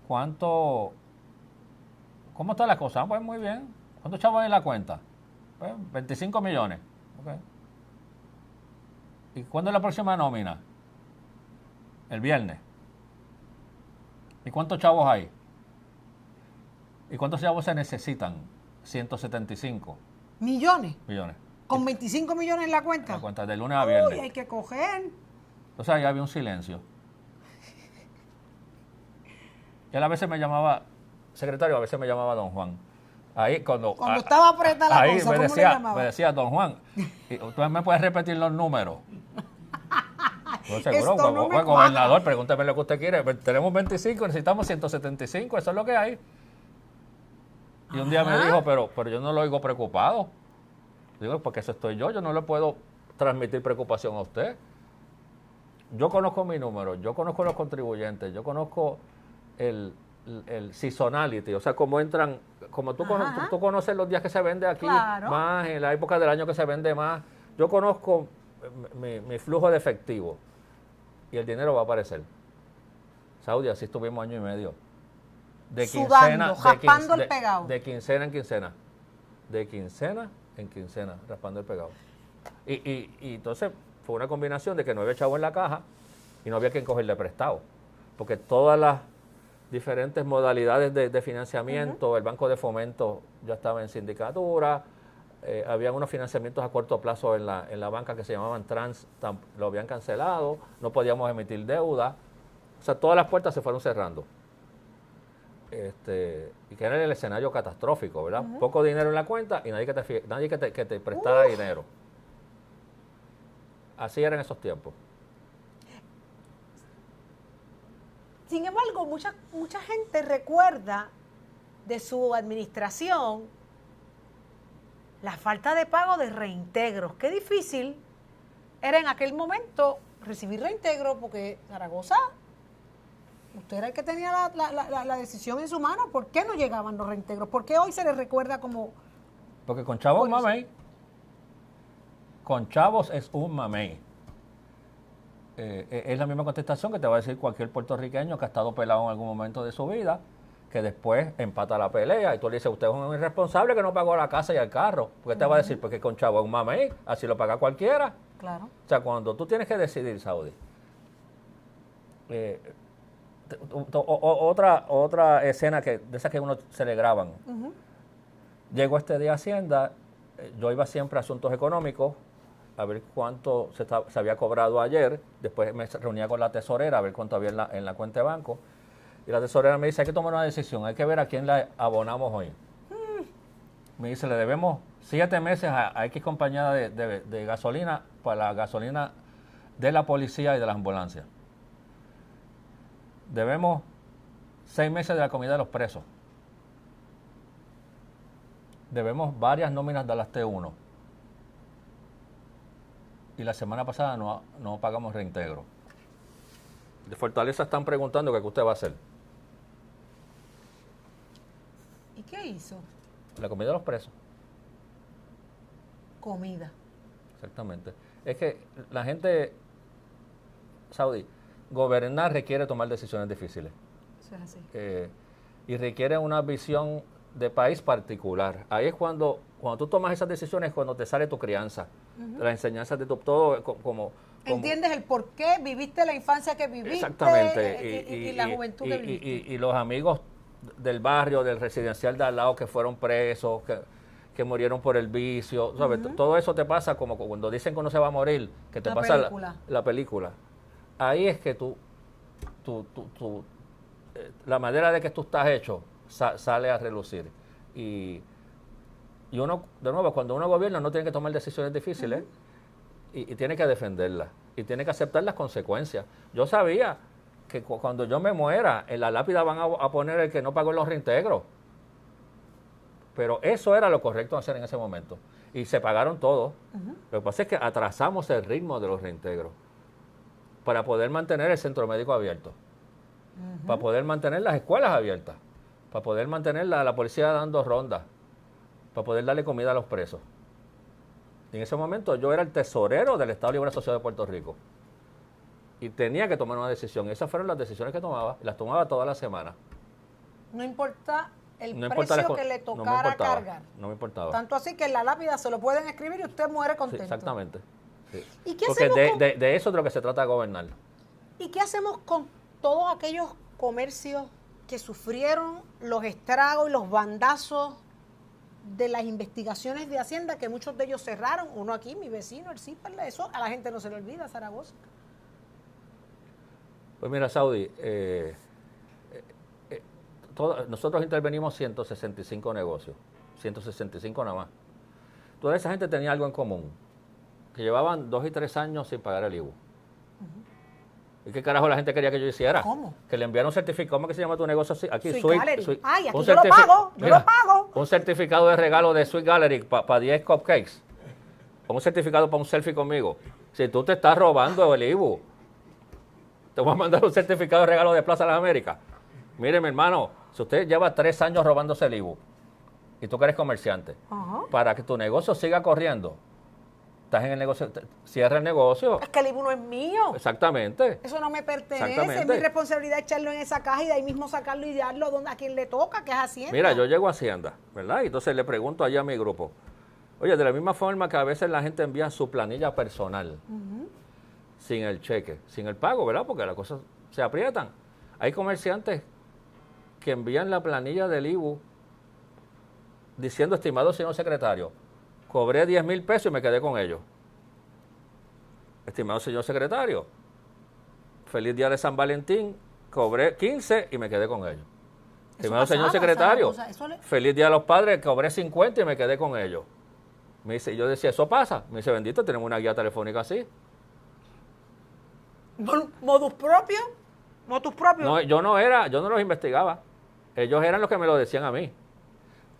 ¿cómo está la cosa? Pues muy bien. ¿Cuántos chavos hay en la cuenta? Pues 25 millones. Okay. ¿Y cuándo es la próxima nómina? El viernes. ¿Y cuántos chavos hay? ¿Y cuántos chavos se necesitan? 175 millones. Millones. ¿Con 25 millones en la cuenta? La cuenta de lunes a viernes. Uy, hay que coger. Entonces ahí había un silencio. Y él a veces me llamaba, secretario, a veces me llamaba don Juan. Ahí cuando estaba apretada la ahí cosa, ¿cómo le llamaba? me decía, don Juan, ¿tú me puedes repetir los números? Pues seguro, Esto no me gobernador, pregúnteme lo que usted quiere. Tenemos 25, necesitamos 175, eso es lo que hay. Y un día me dijo, pero yo no lo oigo preocupado. Digo, porque eso estoy yo no le puedo transmitir preocupación a usted. Yo conozco mi número, yo conozco los contribuyentes, yo conozco el seasonality, o sea, cómo entran, como tú conoces los días que se vende aquí, claro, más en la época del año que se vende más. Yo conozco mi flujo de efectivo y el dinero va a aparecer. Saudi, así estuvimos año y medio. De sudando, raspando el pegado. De quincena en quincena. De quincena en quincena, raspando el pegado. Y entonces fue una combinación de que no había chavo en la caja y no había quien cogerle prestado. Porque todas las diferentes modalidades de financiamiento, el Banco de Fomento ya estaba en sindicatura, habían unos financiamientos a corto plazo en la banca que se llamaban trans, lo habían cancelado, no podíamos emitir deuda. O sea, todas las puertas se fueron cerrando. Y que era el escenario catastrófico, ¿verdad? Poco dinero en la cuenta y nadie que te prestara dinero. Así eran esos tiempos. Sin embargo, mucha gente recuerda de su administración la falta de pago de reintegros. Qué difícil era en aquel momento recibir reintegros, porque Zaragoza, usted era el que tenía la decisión en su mano. ¿Por qué no llegaban los reintegros? ¿Por qué hoy se les recuerda como...? Porque con chavos es un mamey. Con chavos es un mamey. Es la misma contestación que te va a decir cualquier puertorriqueño que ha estado pelado en algún momento de su vida, que después empata la pelea y tú le dices, usted es un irresponsable que no pagó la casa y el carro. ¿Por qué te va a decir? Porque con chavo es un mamey, así lo paga cualquiera. Claro. O sea, cuando tú tienes que decidir, Saudi, otra escena de esas que uno se le graban. Llegó este día a Hacienda, yo iba siempre a asuntos económicos, a ver cuánto se había cobrado ayer, después me reunía con la tesorera a ver cuánto había en la cuenta de banco, y la tesorera me dice, hay que tomar una decisión, hay que ver a quién le abonamos hoy. Me dice, le debemos 7 meses a X compañía de gasolina para la gasolina de la policía y de las ambulancias. Debemos 6 meses de la comida de los presos. Debemos varias nóminas de las T1. Y la semana pasada no pagamos reintegro. De Fortaleza están preguntando qué usted va a hacer. ¿Y qué hizo? La comida de los presos. Comida. Exactamente. Es que la gente, Saudi, gobernar requiere tomar decisiones difíciles. Eso es así. Y requiere una visión de país particular. Ahí es cuando tú tomas esas decisiones, cuando te sale tu crianza, las enseñanzas de todo, como entiendes el por qué viviste la infancia que viviste. Exactamente. Y la juventud que viviste. Y los amigos del barrio, del residencial de al lado que fueron presos, que murieron por el vicio. ¿Sabes? Todo eso te pasa como cuando dicen que uno se va a morir, que te pasa la película. Ahí es que la manera de que tú estás hecho sale a relucir. Y uno, de nuevo, cuando uno gobierna, no tiene que tomar decisiones difíciles y tiene que defenderlas. Y tiene que aceptar las consecuencias. Yo sabía que cuando yo me muera, en la lápida van a poner el que no pagó los reintegros. Pero eso era lo correcto hacer en ese momento. Y se pagaron todos. Lo que pasa es que atrasamos el ritmo de los reintegros para poder mantener el centro médico abierto, para poder mantener las escuelas abiertas, para poder mantener la policía dando rondas, para poder darle comida a los presos. Y en ese momento yo era el tesorero del Estado Libre Asociado de Puerto Rico. Y tenía que tomar una decisión. Y esas fueron las decisiones que tomaba. Y las tomaba toda la semana. No importa el No precio importa que le no me tocara importaba, cargar. No me importaba. Tanto así que en la lápida se lo pueden escribir y usted muere Sí, contento. exactamente. Sí. ¿Y qué Porque hacemos de eso es de lo que se trata de gobernar. ¿Y qué hacemos con todos aquellos comercios que sufrieron los estragos y los bandazos de las investigaciones de Hacienda, que muchos de ellos cerraron? Uno aquí, mi vecino, el Cíperle, eso a la gente no se le olvida, Zaragoza. Pues mira, Saudi, nosotros intervenimos 165 negocios, 165 nada más. Toda esa gente tenía algo en común, que llevaban 2 y 3 años sin pagar el IVU. ¿Y qué carajo la gente quería que yo hiciera? ¿Cómo? Que le enviara un certificado. ¿Cómo que se llama tu negocio? Aquí, Sweet Gallery. Ay, aquí un yo lo pago, yo mira, lo pago. Un certificado de regalo de Sweet Gallery para 10 cupcakes. O un certificado para un selfie conmigo. Si tú te estás robando el IVU, te voy a mandar un certificado de regalo de Plaza de las Américas. Mire, mi hermano, si usted lleva 3 años robándose el IVU y tú que eres comerciante, para que tu negocio siga corriendo, estás en el negocio, cierra el negocio. Es que el IVU no es mío. Exactamente. Eso no me pertenece. Exactamente. Es mi responsabilidad echarlo en esa caja y de ahí mismo sacarlo y darlo a quien le toca, que es Hacienda. Mira, yo llego a Hacienda, ¿verdad? Y entonces le pregunto allá a mi grupo, oye, de la misma forma que a veces la gente envía su planilla personal, sin el cheque, sin el pago, ¿verdad? Porque las cosas se aprietan. Hay comerciantes que envían la planilla del IVU diciendo, estimado señor secretario, cobré 10,000 pesos y me quedé con ellos. Estimado señor secretario, feliz día de San Valentín, cobré 15 y me quedé con ellos. Estimado señor secretario, feliz día de los padres, cobré 50 y me quedé con ellos. Me dice, yo decía, ¿eso pasa? Me dice, bendito, tenemos una guía telefónica así. ¿Modus propio? ¿Motus propio? No, yo no los investigaba. Ellos eran los que me lo decían a mí.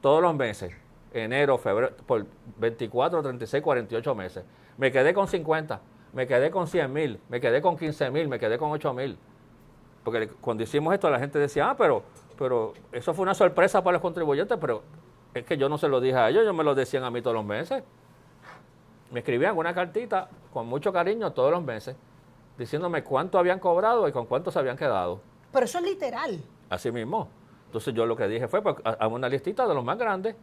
Todos los meses, enero, febrero, por 24, 36, 48 meses. Me quedé con 50, me quedé con 100,000, me quedé con 15,000, me quedé con 8,000. Porque cuando hicimos esto la gente decía, pero eso fue una sorpresa para los contribuyentes, pero es que yo no se lo dije a ellos me lo decían a mí todos los meses. Me escribían una cartita con mucho cariño todos los meses, diciéndome cuánto habían cobrado y con cuánto se habían quedado. Pero eso es literal. Así mismo. Entonces yo lo que dije fue, pues, hago una listita de los más grandes.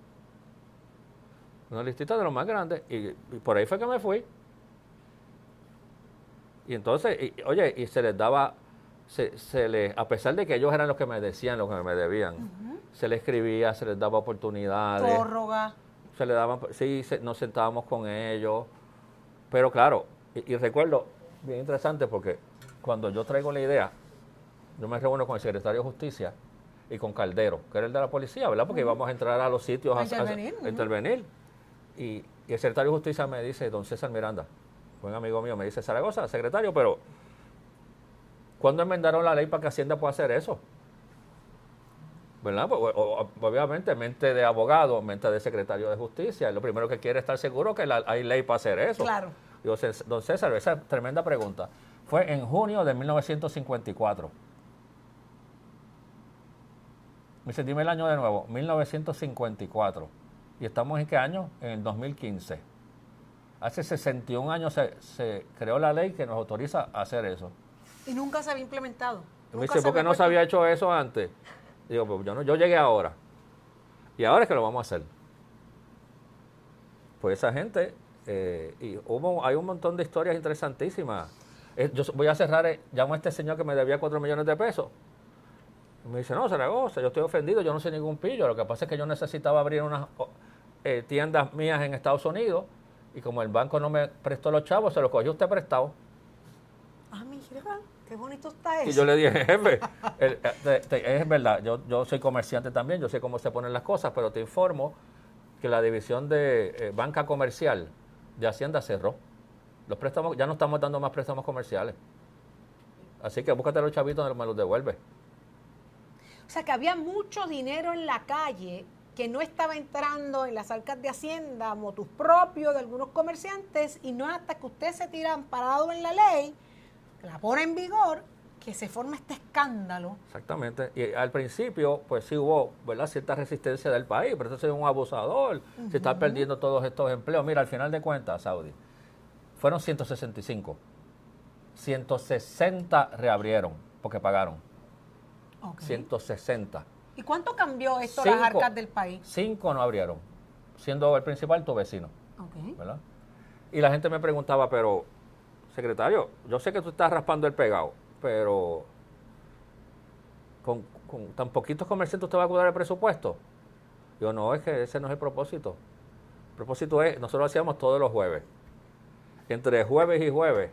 Una listita de los más grandes. Y por ahí fue que me fui. Y entonces, oye, se les daba, a pesar de que ellos eran los que me decían lo que me debían, se les escribía, se les daba oportunidades. Prórroga. Se les daban, sí, nos sentábamos con ellos. Pero claro, y recuerdo, bien interesante, porque cuando yo traigo la idea, yo me reúno con el secretario de Justicia y con Caldero, que era el de la policía, ¿verdad? Porque íbamos a entrar a los sitios a intervenir. Y el secretario de Justicia me dice, don César Miranda, buen amigo mío, me dice, Zaragoza, secretario, pero ¿cuándo enmendaron la ley para que Hacienda pueda hacer eso? ¿Verdad? Obviamente, mente de abogado, mente de secretario de Justicia, lo primero que quiere es estar seguro que hay ley para hacer eso. Claro. Digo, don César, esa es tremenda pregunta. Fue en junio de 1954. Me dice, dime el año de nuevo, 1954. ¿Y estamos en qué año? En el 2015. Hace 61 años se creó la ley que nos autoriza a hacer eso. Y nunca se había implementado. Me dice, ¿por qué no se había hecho eso antes? Digo, pues yo llegué ahora. Y ahora es que lo vamos a hacer. Pues esa gente, hay un montón de historias interesantísimas. Yo voy a cerrar, llamo a este señor que me debía 4 millones de pesos. Me dice, no, Zaragoza, yo estoy ofendido, yo no soy ningún pillo. Lo que pasa es que yo necesitaba abrir unas tiendas mías en Estados Unidos y como el banco no me prestó los chavos, se los cogió usted prestado. Ah, mira, qué bonito está eso. Y yo le dije, jefe, es verdad, yo soy comerciante también, yo sé cómo se ponen las cosas, pero te informo que la división de banca comercial de Hacienda cerró. Los préstamos, ya no estamos dando más préstamos comerciales. Así que búscate los chavitos y me los devuelve. O sea, que había mucho dinero en la calle que no estaba entrando en las arcas de Hacienda motus propio de algunos comerciantes, y no hasta que usted se tira amparado en la ley, que la pone en vigor, que se forma este escándalo. Exactamente. Y al principio, pues sí hubo, ¿verdad?, cierta resistencia del país, pero entonces es un abusador, se está perdiendo todos estos empleos. Mira, al final de cuentas, Saudi, fueron 165. 160 reabrieron porque pagaron. Okay. 160. ¿Y cuánto cambió esto las arcas del país? 5 no abrieron, siendo el principal tu vecino. Okay. ¿Verdad? Y la gente me preguntaba, pero, secretario, yo sé que tú estás raspando el pegado, pero con tan poquitos comerciantes usted va a cuidar el presupuesto. Yo, no, es que ese no es el propósito. El propósito es, nosotros lo hacíamos todos los jueves. Entre jueves y jueves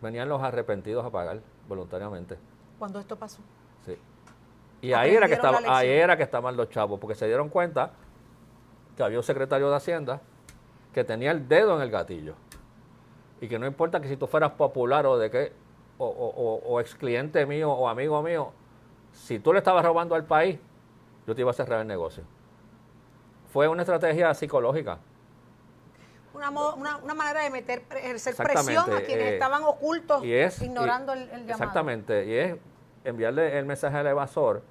venían los arrepentidos a pagar voluntariamente. ¿Cuándo esto pasó? Sí. Y ahí era que estaban los chavos, porque se dieron cuenta que había un secretario de Hacienda que tenía el dedo en el gatillo. Y que no importa que si tú fueras popular o de qué, o ex cliente mío o amigo mío, si tú le estabas robando al país, yo te iba a cerrar el negocio. Fue una estrategia psicológica. Una manera de ejercer presión a quienes estaban ocultos, ignorando el llamado. Exactamente, y es enviarle el mensaje al evasor.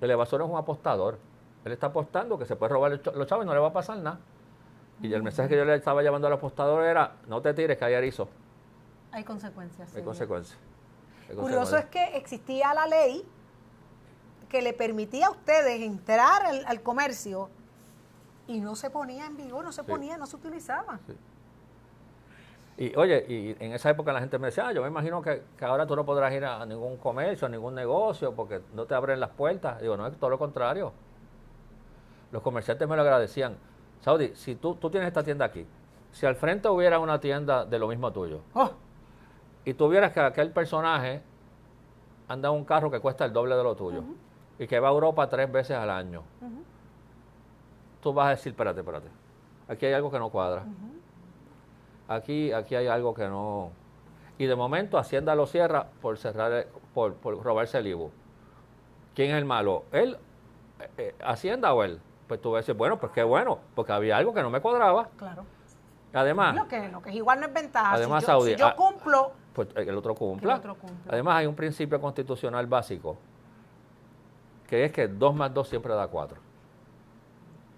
El evasor es un apostador. Él está apostando que se puede robar los chavos y no le va a pasar nada. Y el mensaje que yo le estaba llevando al apostador era, no te tires, que hay erizo. Hay consecuencias. Hay consecuencias. Curioso es que existía la ley que le permitía a ustedes entrar al comercio y no se ponía en vigor, no se ponía, no se utilizaba. Sí. Y oye, y en esa época la gente me decía, yo me imagino que ahora tú no podrás ir a ningún comercio, a ningún negocio, porque no te abren las puertas. Digo, no, es todo lo contrario. Los comerciantes me lo agradecían. Saudi, si tú tienes esta tienda aquí, si al frente hubiera una tienda de lo mismo tuyo, y tuvieras que aquel personaje anda en un carro que cuesta el doble de lo tuyo, y que va a Europa 3 veces al año, tú vas a decir, espérate, aquí hay algo que no cuadra. Aquí hay algo que no... Y de momento Hacienda lo cierra por robarse el IVU. ¿Quién es el malo? ¿Él? ¿Hacienda o él? Pues tú vas a decir, bueno, pues qué bueno, porque había algo que no me cuadraba. Claro. Además... Lo que es igual no es ventaja. Además, si yo cumplo... Pues el otro cumpla. Además, hay un principio constitucional básico, que es que 2 más 2 siempre da 4.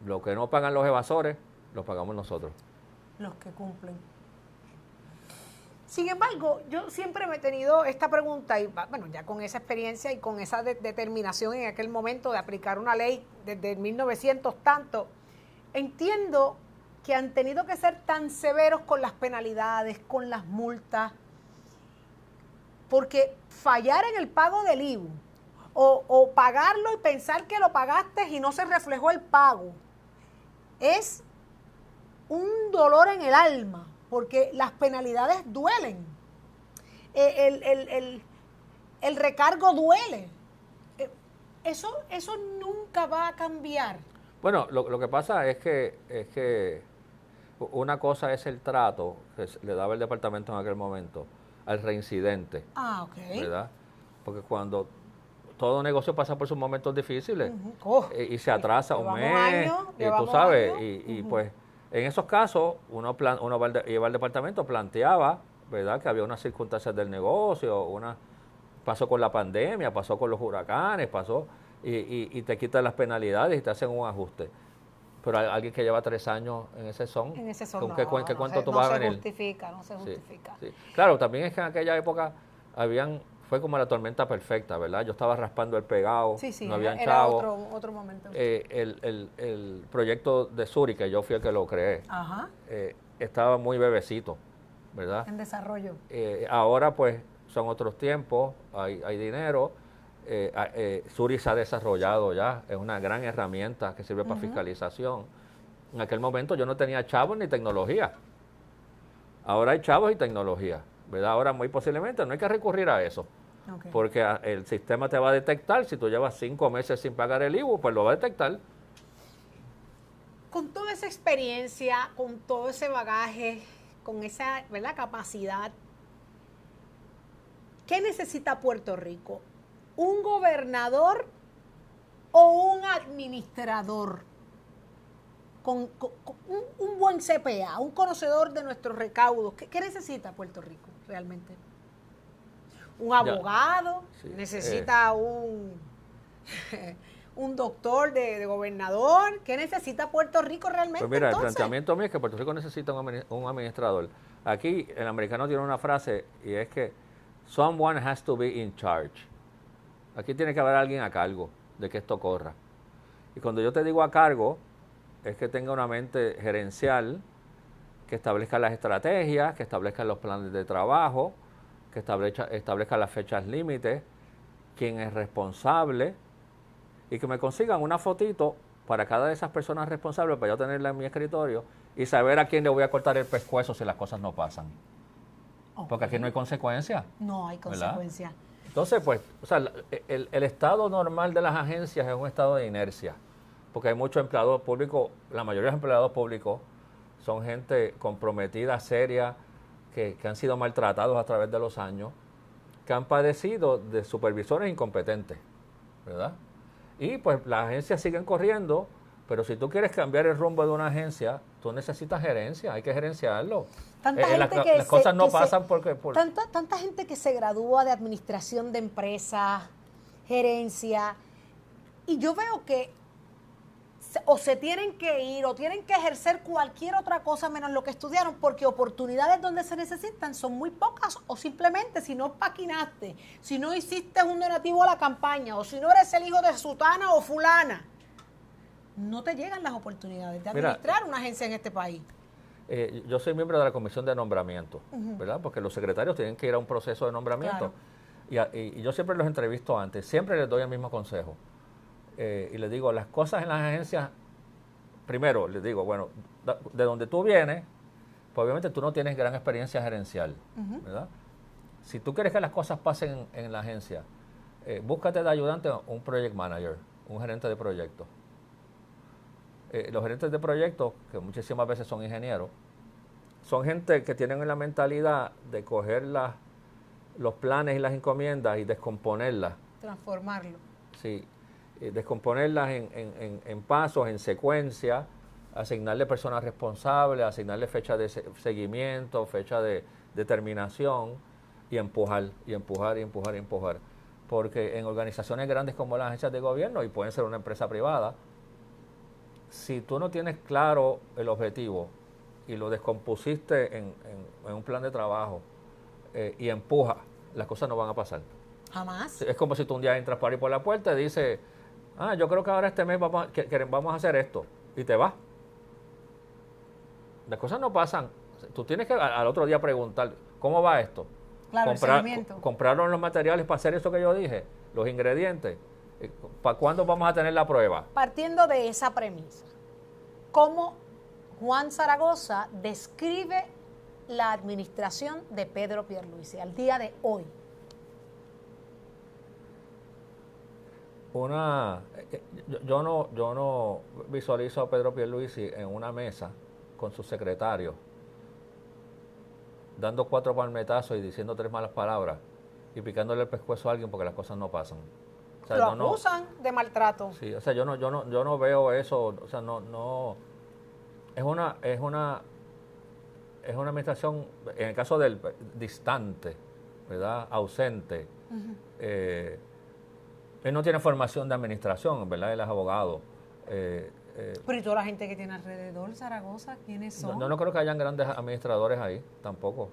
Lo que no pagan los evasores, lo pagamos nosotros. Los que cumplen. Sin embargo, yo siempre me he tenido esta pregunta, y bueno, ya con esa experiencia y con esa determinación en aquel momento de aplicar una ley desde 1900 tanto, entiendo que han tenido que ser tan severos con las penalidades, con las multas, porque fallar en el pago del IVU o pagarlo y pensar que lo pagaste y no se reflejó el pago es un dolor en el alma, porque las penalidades duelen, el recargo duele. Eso nunca va a cambiar. Bueno, lo que pasa es que una cosa es el trato que le daba el departamento en aquel momento al reincidente. Ok. ¿Verdad? Porque cuando todo negocio pasa por sus momentos difíciles y se atrasa un mes, y tú sabes, y pues en esos casos uno iba al departamento, planteaba, ¿verdad?, que había unas circunstancias del negocio, pasó con la pandemia, pasó con los huracanes, y te quitan las penalidades y te hacen un ajuste. Pero alguien que lleva 3 años en ese son ¿qué cuánto tú vas a venir? No se justifica. Sí. Claro, también es que en aquella época fue como la tormenta perfecta, ¿verdad? Yo estaba raspando el pegado, no habían chavos. Era otro momento. El proyecto de Suri, que yo fui el que lo creé, estaba muy bebecito, ¿verdad? En desarrollo. Ahora pues son otros tiempos, hay dinero. Suri se ha desarrollado ya, es una gran herramienta que sirve para fiscalización. En aquel momento yo no tenía chavos ni tecnología. Ahora hay chavos y tecnología, ¿verdad? Ahora muy posiblemente no hay que recurrir a eso, porque el sistema te va a detectar. Si tú llevas 5 meses sin pagar el IVU, pues lo va a detectar. Con toda esa experiencia, con todo ese bagaje, con esa, ¿verdad?, capacidad, ¿qué necesita Puerto Rico? ¿Un gobernador o un administrador con un buen CPA, un conocedor de nuestros recaudos? ¿Qué necesita Puerto Rico realmente? ¿Un abogado? Sí, ¿Necesita un doctor de gobernador? ¿Qué necesita Puerto Rico realmente? Pues mira, entonces? el planteamiento mío es que Puerto Rico necesita un administrador. Aquí el americano tiene una frase y es que someone has to be in charge. Aquí tiene que haber alguien a cargo de que esto corra. Y cuando yo te digo a cargo, es que tenga una mente gerencial, que establezca las estrategias, que establezca los planes de trabajo, que establezca las fechas límites, quién es responsable, y que me consigan una fotito para cada de esas personas responsables para yo tenerla en mi escritorio y saber a quién le voy a cortar el pescuezo si las cosas no pasan. Okay. Porque aquí no hay consecuencias. No hay consecuencias. Entonces, pues, o sea, el estado normal de las agencias es un estado de inercia, porque hay muchos empleados públicos, la mayoría de los empleados públicos son gente comprometida, seria, que han sido maltratados a través de los años, que han padecido de supervisores incompetentes, ¿verdad? Y pues las agencias siguen corriendo, pero si tú quieres cambiar el rumbo de una agencia, tú necesitas gerencia, hay que gerenciarlo. Las cosas no pasan porque... Tanta gente que se gradúa de administración de empresas, gerencia, y yo veo que o se tienen que ir o tienen que ejercer cualquier otra cosa menos lo que estudiaron, porque oportunidades donde se necesitan son muy pocas, o simplemente si no paquinaste, si no hiciste un donativo a la campaña, o si no eres el hijo de sutana o fulana, no te llegan las oportunidades de administrar una agencia en este país. Yo soy miembro de la comisión de nombramiento, ¿verdad? Porque los secretarios tienen que ir a un proceso de nombramiento. Claro. Y yo siempre los entrevisto antes, siempre les doy el mismo consejo. Y les digo, las cosas en las agencias, primero les digo, bueno, de donde tú vienes, pues obviamente tú no tienes gran experiencia gerencial, ¿verdad? Si tú quieres que las cosas pasen en la agencia, búscate de ayudante un project manager, un gerente de proyectos. Los gerentes de proyectos, que muchísimas veces son ingenieros, son gente que tienen la mentalidad de coger los planes y las encomiendas y descomponerlas. Transformarlo. Sí. Descomponerlas en pasos, en secuencia, asignarle personas responsables, asignarle fecha de seguimiento, fecha de terminación y empujar. Porque en organizaciones grandes como las agencias de gobierno, y pueden ser una empresa privada, si tú no tienes claro el objetivo y lo descompusiste en un plan de trabajo y empujas, las cosas no van a pasar. Jamás. Es como si tú un día entras por ahí por la puerta y dices, yo creo que ahora este mes vamos a hacer esto, y te vas. Las cosas no pasan. Tú tienes que al otro día preguntar, ¿cómo va esto? Claro, ¿Compraron los materiales para hacer eso que yo dije? ¿Los ingredientes? ¿Para cuándo vamos a tener la prueba? Partiendo de esa premisa, ¿cómo Juan Zaragoza describe la administración de Pedro Pierluisi al día de hoy? Yo no visualizo a Pedro Pierluisi en una mesa con sus secretarios dando 4 palmetazos y diciendo 3 malas palabras y picándole el pescuezo a alguien porque las cosas no pasan. O sea, lo acusan de maltrato. Sí, o sea, yo no veo eso, o sea, no es una administración, en el caso del distante, ¿verdad? Ausente. Él no tiene formación de administración, ¿verdad? Él es abogado. Pero ¿y toda la gente que tiene alrededor, Zaragoza, quiénes son? No creo que hayan grandes administradores ahí, tampoco.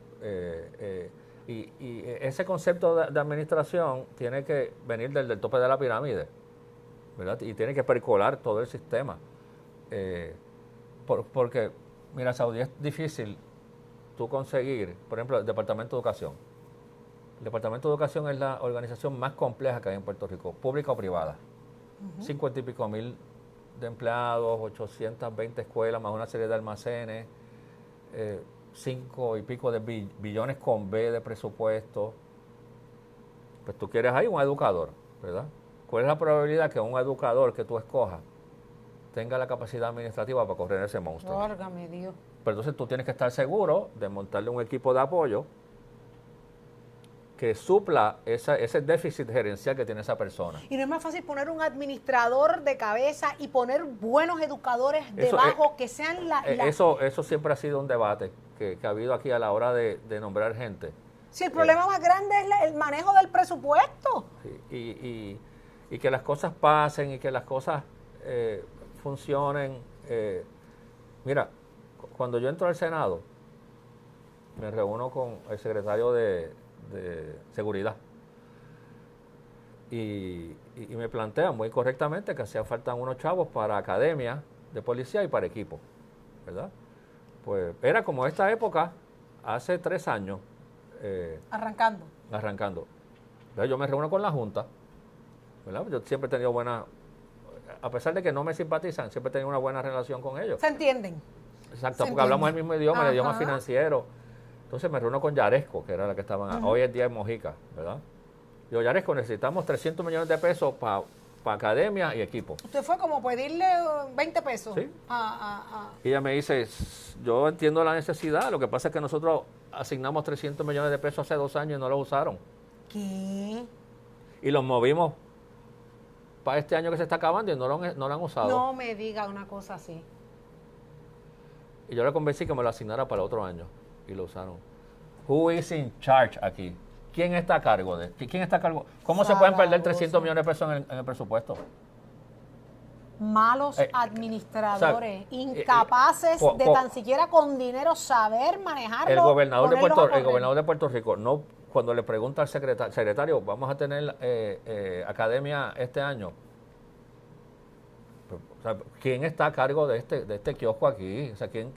Y ese concepto de administración tiene que venir del tope de la pirámide, ¿verdad? Y tiene que percolar todo el sistema. Porque, mira, Saudí, es difícil tú conseguir, por ejemplo, el Departamento de Educación. El Departamento de Educación es la organización más compleja que hay en Puerto Rico, pública o privada. 50 y pico mil de empleados, 820 escuelas, más una serie de almacenes, 5 y pico de billones con B de presupuesto. Pues tú quieres ahí un educador, ¿verdad? ¿Cuál es la probabilidad que un educador que tú escojas tenga la capacidad administrativa para correr ese monstruo? Órgame, Dios. Pero entonces tú tienes que estar seguro de montarle un equipo de apoyo que supla ese déficit gerencial que tiene esa persona. Y no es más fácil poner un administrador de cabeza y poner buenos educadores debajo que sean Eso siempre ha sido un debate que ha habido aquí a la hora de nombrar gente. Si el problema más grande es el manejo del presupuesto. Sí, y que las cosas pasen y que las cosas funcionen. Mira, cuando yo entro al Senado, me reúno con el secretario de Seguridad y me plantean muy correctamente que hacía falta unos chavos para academia de policía y para equipo, ¿verdad? Pues era como esta época, hace 3 años. Arrancando. Entonces yo me reúno con la Junta, ¿verdad? Yo siempre he tenido a pesar de que no me simpatizan, siempre he tenido una buena relación con ellos. ¿Se entienden? Exacto, porque hablamos el mismo idioma, el idioma financiero. Entonces me reúno con Yaresco, que era la que estaban, hoy es día en Mojica, ¿verdad? Digo, Yaresco, necesitamos 300 millones de pesos para academia y equipo. Usted fue como pedirle 20 pesos. Sí. Y ella me dice, yo entiendo la necesidad, lo que pasa es que nosotros asignamos 300 millones de pesos hace 2 años y no los usaron. ¿Qué? Y los movimos para este año que se está acabando y no lo han usado. No me diga una cosa así. Y yo le convencí que me lo asignara para el otro año. Y lo usaron. Who is in charge aquí? ¿Quién está a cargo de esto? ¿Quién está a cargo? ¿Cómo se pueden perder 300 millones de pesos en el presupuesto? Malos administradores, incapaces de tan siquiera con dinero saber manejarlo. El gobernador de Puerto Rico, no, cuando le pregunta al secretario, vamos a tener academia este año. O sea, ¿quién está a cargo de este kiosco aquí? O sea, ¿quién?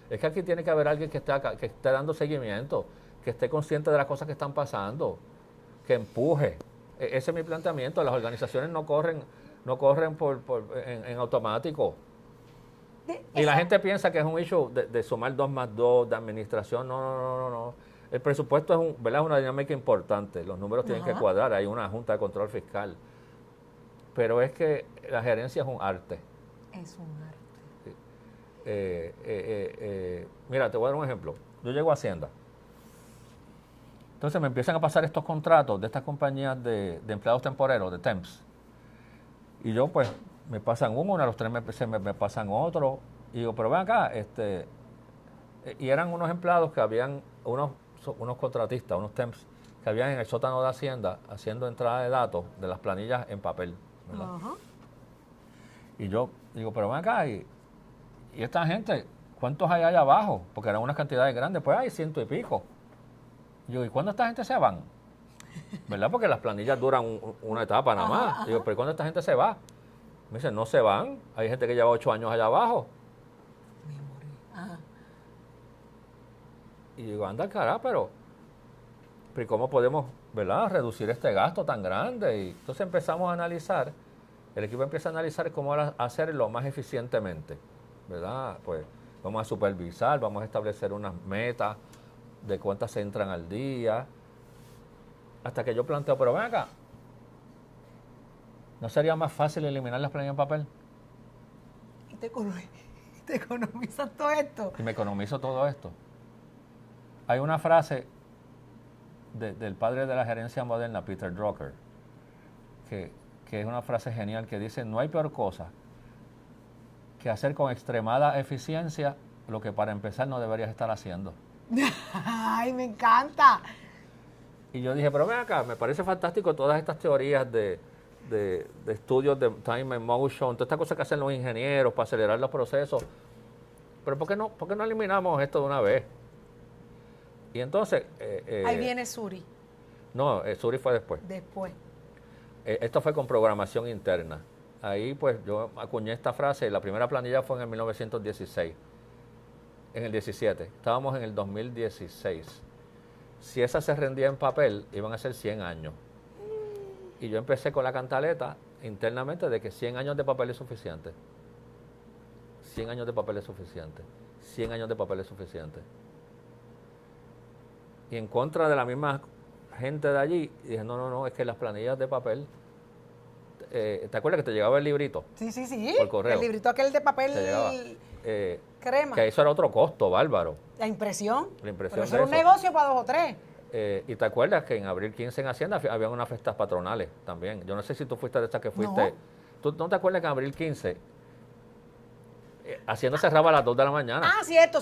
Es que aquí tiene que haber alguien que esté dando seguimiento, que esté consciente de las cosas que están pasando, que empuje. Ese es mi planteamiento. Las organizaciones no corren en automático. Y la gente piensa que es un issue de sumar 2 más 2, de administración. No. El presupuesto es una dinámica importante. Los números tienen que cuadrar. Hay una junta de control fiscal. Pero es que la gerencia es un arte. Es un arte. Mira, te voy a dar un ejemplo. Yo llego a Hacienda. Entonces me empiezan a pasar estos contratos de estas compañías de empleados temporeros, de temps. Y yo, pues, me pasan uno, a los 3 meses me pasan otro. Y digo, pero ven acá, y eran unos empleados que habían, unos contratistas, unos temps, que habían en el sótano de Hacienda haciendo entrada de datos de las planillas en papel, ¿verdad? Y yo digo, pero ven acá, y esta gente, ¿cuántos hay allá abajo? Porque eran unas cantidades grandes, pues hay 100 y pico. Y yo, ¿y cuándo esta gente se van? ¿Verdad? Porque las planillas duran una etapa nada más. Digo, ¿pero cuándo esta gente se va? Me dicen, no se van. Hay gente que lleva 8 años allá abajo. Y digo, anda carajo, pero ¿cómo podemos, verdad, reducir este gasto tan grande? Y entonces empezamos a analizar, el equipo empieza a analizar cómo hacerlo más eficientemente, ¿verdad? Pues vamos a supervisar, vamos a establecer unas metas de cuántas se entran al día, hasta que yo planteo, pero ven acá, ¿no sería más fácil eliminar las planillas en papel? Y te economizas todo esto. Y me economizo todo esto. Hay una frase del padre de la gerencia moderna, Peter Drucker, que es una frase genial que dice, no hay peor cosa que hacer con extremada eficiencia lo que para empezar no deberías estar haciendo. ¡Ay, me encanta! Y yo dije, pero ven acá, me parece fantástico todas estas teorías de estudios de time and motion, todas estas cosas que hacen los ingenieros para acelerar los procesos. Pero ¿por qué no eliminamos esto de una vez? Y entonces... ahí viene Suri. No, Suri fue después. Esto fue con programación interna. Ahí pues yo acuñé esta frase, la primera planilla fue en el 1916. En el 17. Estábamos en el 2016. Si esa se rendía en papel, iban a ser 100 años. Y yo empecé con la cantaleta internamente de que 100 años de papel es suficiente. 100 años de papel es suficiente. 100 años de papel es suficiente. Y en contra de la misma gente de allí, dije, no, es que las planillas de papel... ¿te acuerdas que te llegaba el librito? Sí. Por correo. El librito aquel de papel crema. Que eso era otro costo, bárbaro. La impresión. La impresión. Pero eso era un negocio para 2 o 3. Y te acuerdas que en abril 15 en Hacienda había unas fiestas patronales también. Yo no sé si tú fuiste de estas que fuiste. No. ¿Tú no te acuerdas que en abril 15 Hacienda cerraba a las 2 de la mañana? Ah, cierto.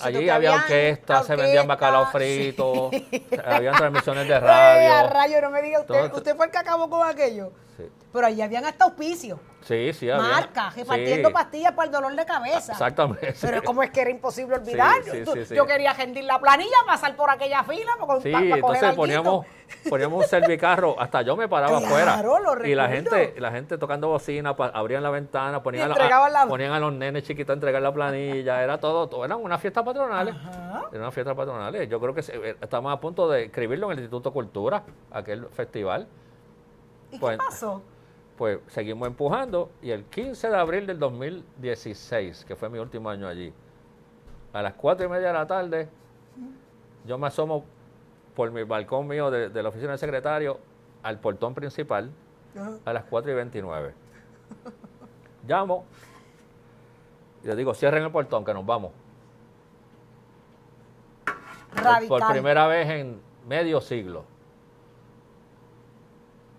Allí había orquesta, se vendían bacalao frito, sí. habían transmisiones de A radio. rayo, no me diga usted. Entonces, Usted fue el que acabó con aquello. Sí, Pero allí habían hasta auspicios. sí, había. Marcas, repartiendo Sí, pastillas para el dolor de cabeza. exactamente. Pero como es que era imposible olvidar. Sí. Yo quería rendir la planilla, pasar por aquella fila para Sí, coger entonces alguito. poníamos un servicarro, hasta yo me paraba Claro, afuera. lo Y la recuerdo. gente tocando bocina, abrían la ventana, ponían a los nenes chiquitos a entregar la planilla, era todo, eran unas fiestas patronales. Ajá. Eran unas fiestas patronales. Yo creo que estamos a punto de escribirlo en el Instituto Cultura, aquel festival. ¿Y Pues, qué pasó? Pues seguimos empujando y el 15 de abril del 2016, que fue mi último año allí, a las 4:30 de la tarde, yo me asomo por mi balcón mío de la oficina del secretario al portón principal a las 4:29. Llamo y le digo, cierren el portón que nos vamos. Radical. Por primera vez en medio siglo.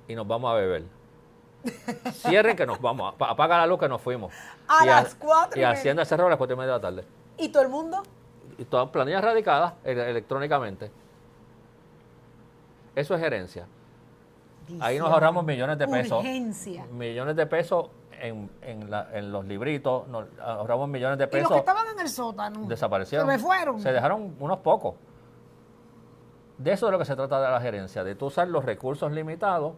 Y nos vamos a beber. Cierren que nos vamos. Apaga la luz que nos fuimos. A Y las 4:30. Y Hacienda cerró a las 4:30 de la tarde. ¿Y todo el mundo? Y todas planillas radicadas electrónicamente. Eso es gerencia. Ahí nos ahorramos millones de pesos. Urgencia. Millones de pesos en los libritos. Nos ahorramos millones de ¿Y los pesos. que estaban en el sótano? Desaparecieron. Se me fueron. Se dejaron unos pocos. De eso es de lo que se trata de la gerencia, de tú usar los recursos limitados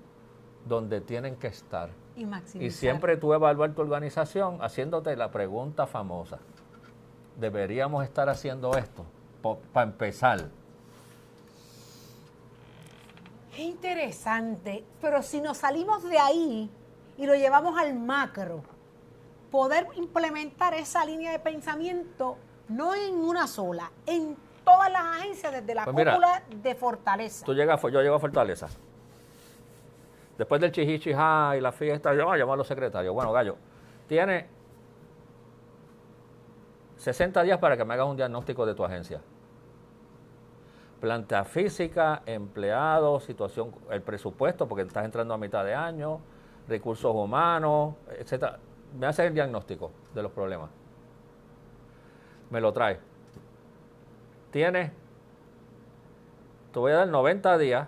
donde tienen que estar. Y maximizar. Y siempre tú evaluar tu organización haciéndote la pregunta famosa. ¿Deberíamos estar haciendo esto? Para empezar. Qué interesante. Pero si nos salimos de ahí y lo llevamos al macro, poder implementar esa línea de pensamiento no en una sola, en todas las agencias, desde la Pues mira, cúpula de Fortaleza. Yo llego a Fortaleza. Después del chihichijá y la fiesta, yo llamo a los secretarios. Bueno, Gallo, tiene 60 días para que me hagas un diagnóstico de tu agencia. Planta física, empleados, situación, el presupuesto, porque estás entrando a mitad de año, recursos humanos, etcétera. Me hace el diagnóstico de los problemas. Me lo trae. Te voy a dar 90 días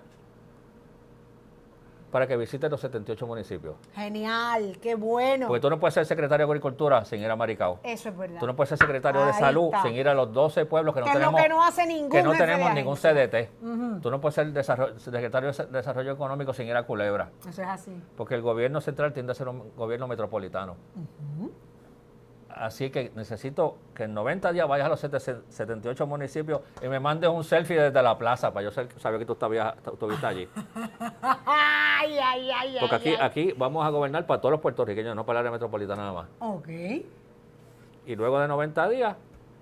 para que visites los 78 municipios. Genial, qué bueno. Porque tú no puedes ser secretario de Agricultura sin ir a Maricao. Eso es verdad. Tú no puedes ser secretario de Ahí Salud está. sin ir a los 12 pueblos que no Que es lo tenemos. que no hace ningún que no jefe de tenemos ningún agencia. CDT. Tú no puedes ser secretario de Desarrollo Económico sin ir a Culebra. Eso es así. Porque el gobierno central tiende a ser un gobierno metropolitano. Así que necesito que en 90 días vayas a los 78 municipios y me mandes un selfie desde la plaza para yo saber que tú estuviste allí. Ay. Porque aquí vamos a gobernar para todos los puertorriqueños, no para el área metropolitana nada más. Ok. Y luego de 90 días,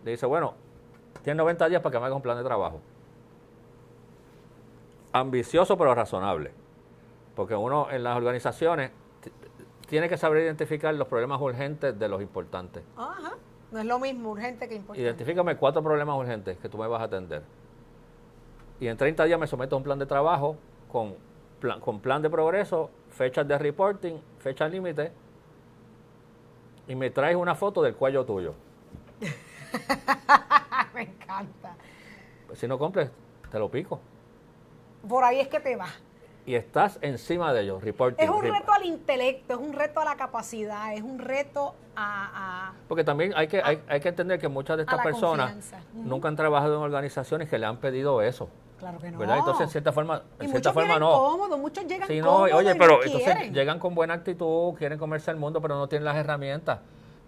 le dice, bueno, tienes 90 días para que me hagas un plan de trabajo. Ambicioso pero razonable. Porque uno en las organizaciones tiene que saber identificar los problemas urgentes de los importantes. Ajá. No es lo mismo urgente que importante. Identifícame 4 problemas urgentes que tú me vas a atender. Y en 30 días me someto a un plan de trabajo con plan de progreso, fechas de reporting, fecha límite, y me traes una foto del cuello tuyo. Me encanta. Si no cumples, te lo pico. Por ahí es que te va. Y estás encima de ellos, reporting. Es un reto al intelecto, es un reto a la capacidad, es un reto a Porque también hay que entender que muchas de estas la personas confianza. nunca han trabajado en organizaciones que le han pedido eso. Claro que no. ¿Verdad? Entonces, en cierta forma, y en muchos cierta forma vienen no. cómodos, muchos llegan Sí, no, cómodos oye, y pero no entonces quieren. llegan con buena actitud, quieren comerse el mundo, pero no tienen las herramientas,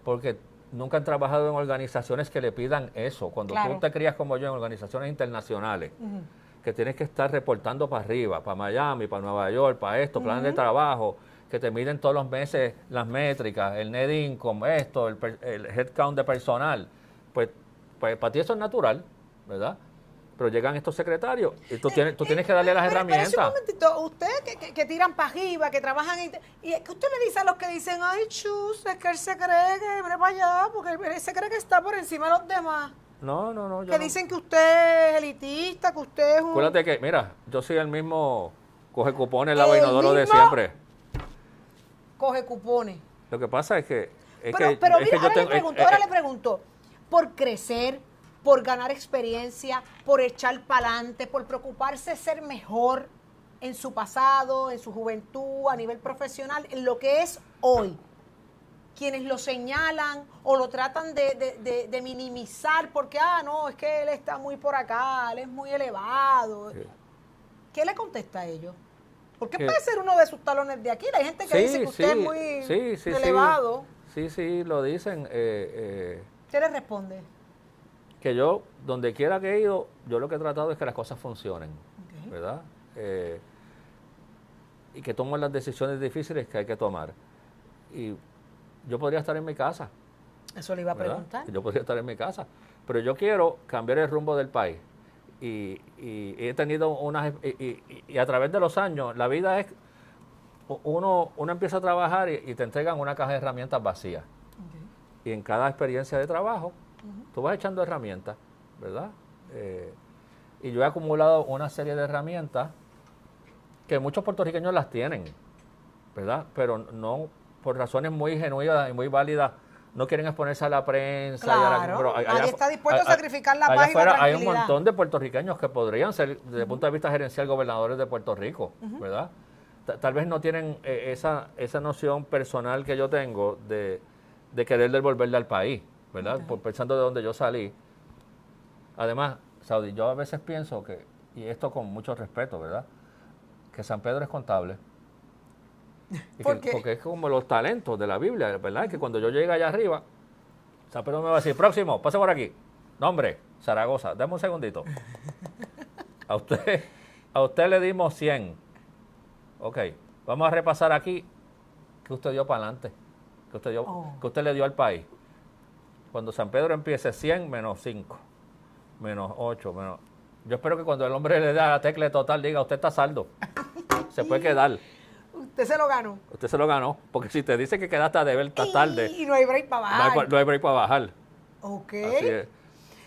porque nunca han trabajado en organizaciones que le pidan eso. Cuando Claro. tú te crías como yo en organizaciones internacionales, que tienes que estar reportando para arriba, para Miami, para Nueva York, para esto, planes de trabajo, que te miden todos los meses las métricas, el net income, esto, el headcount de personal, pues para ti eso es natural, ¿verdad? Pero llegan estos secretarios y tú tienes que darle las herramientas. Pero un momentito, ustedes que tiran para arriba, que trabajan y es que usted le dice a los que dicen, ay, chus, es que él se cree que, mire para allá, porque él se cree que está por encima de los demás. No. Que dicen que usted es elitista, que usted es un... Acuérdate que, mira, yo soy el mismo coge cupones, lava El inodoro de mismo siempre. Coge cupones. Lo que pasa es que... Pero mira, ahora le pregunto, por crecer, por ganar experiencia, por echar para adelante, por preocuparse de ser mejor en su pasado, en su juventud, a nivel profesional, en lo que es hoy. Quienes lo señalan o lo tratan de minimizar porque, no, es que él está muy por acá, él es muy elevado. Sí. ¿Qué le contesta a ellos? Porque puede ser uno de sus talones de aquí. Hay gente que dice que usted es muy elevado. Sí, lo dicen. ¿Qué le responde? Que yo, donde quiera que he ido, yo lo que he tratado es que las cosas funcionen, ¿verdad? Y que tomen las decisiones difíciles que hay que tomar. Y yo podría estar en mi casa. Eso le iba a preguntar. Yo podría estar en mi casa. Pero yo quiero cambiar el rumbo del país. Y he tenido y a través de los años, la vida es, uno empieza a trabajar y te entregan una caja de herramientas vacía. Y en cada experiencia de trabajo, tú vas echando herramientas, ¿verdad? Y yo he acumulado una serie de herramientas que muchos puertorriqueños las tienen, ¿verdad? Pero no, por razones muy genuinas y muy válidas, no quieren exponerse a la prensa. Claro, nadie está dispuesto a sacrificar la paz y la tranquilidad. Hay un montón de puertorriqueños que podrían ser, desde el punto de vista gerencial, gobernadores de Puerto Rico, ¿verdad? Tal vez no tienen esa noción personal que yo tengo de querer devolverle al país, ¿verdad? Pensando de donde yo salí. Además, Saudi, yo a veces pienso que, y esto con mucho respeto, ¿verdad?, que San Pedro es contable. Porque es como los talentos de la Biblia, ¿verdad? Que cuando yo llegue allá arriba, San Pedro me va a decir, próximo, pase por aquí. Nombre, Zaragoza, dame un segundito. A usted le dimos 100. Ok, vamos a repasar aquí que usted dio para adelante, que usted le dio al país. Cuando San Pedro empiece 100 menos 5, menos 8, menos... Yo espero que cuando el hombre le dé la tecla total diga, usted está saldo. Se puede quedar. Usted se lo ganó. Usted se lo ganó, porque si te dice que quedaste a deber, está tarde. Y no hay break para bajar. No hay break para bajar. Ok. Así es.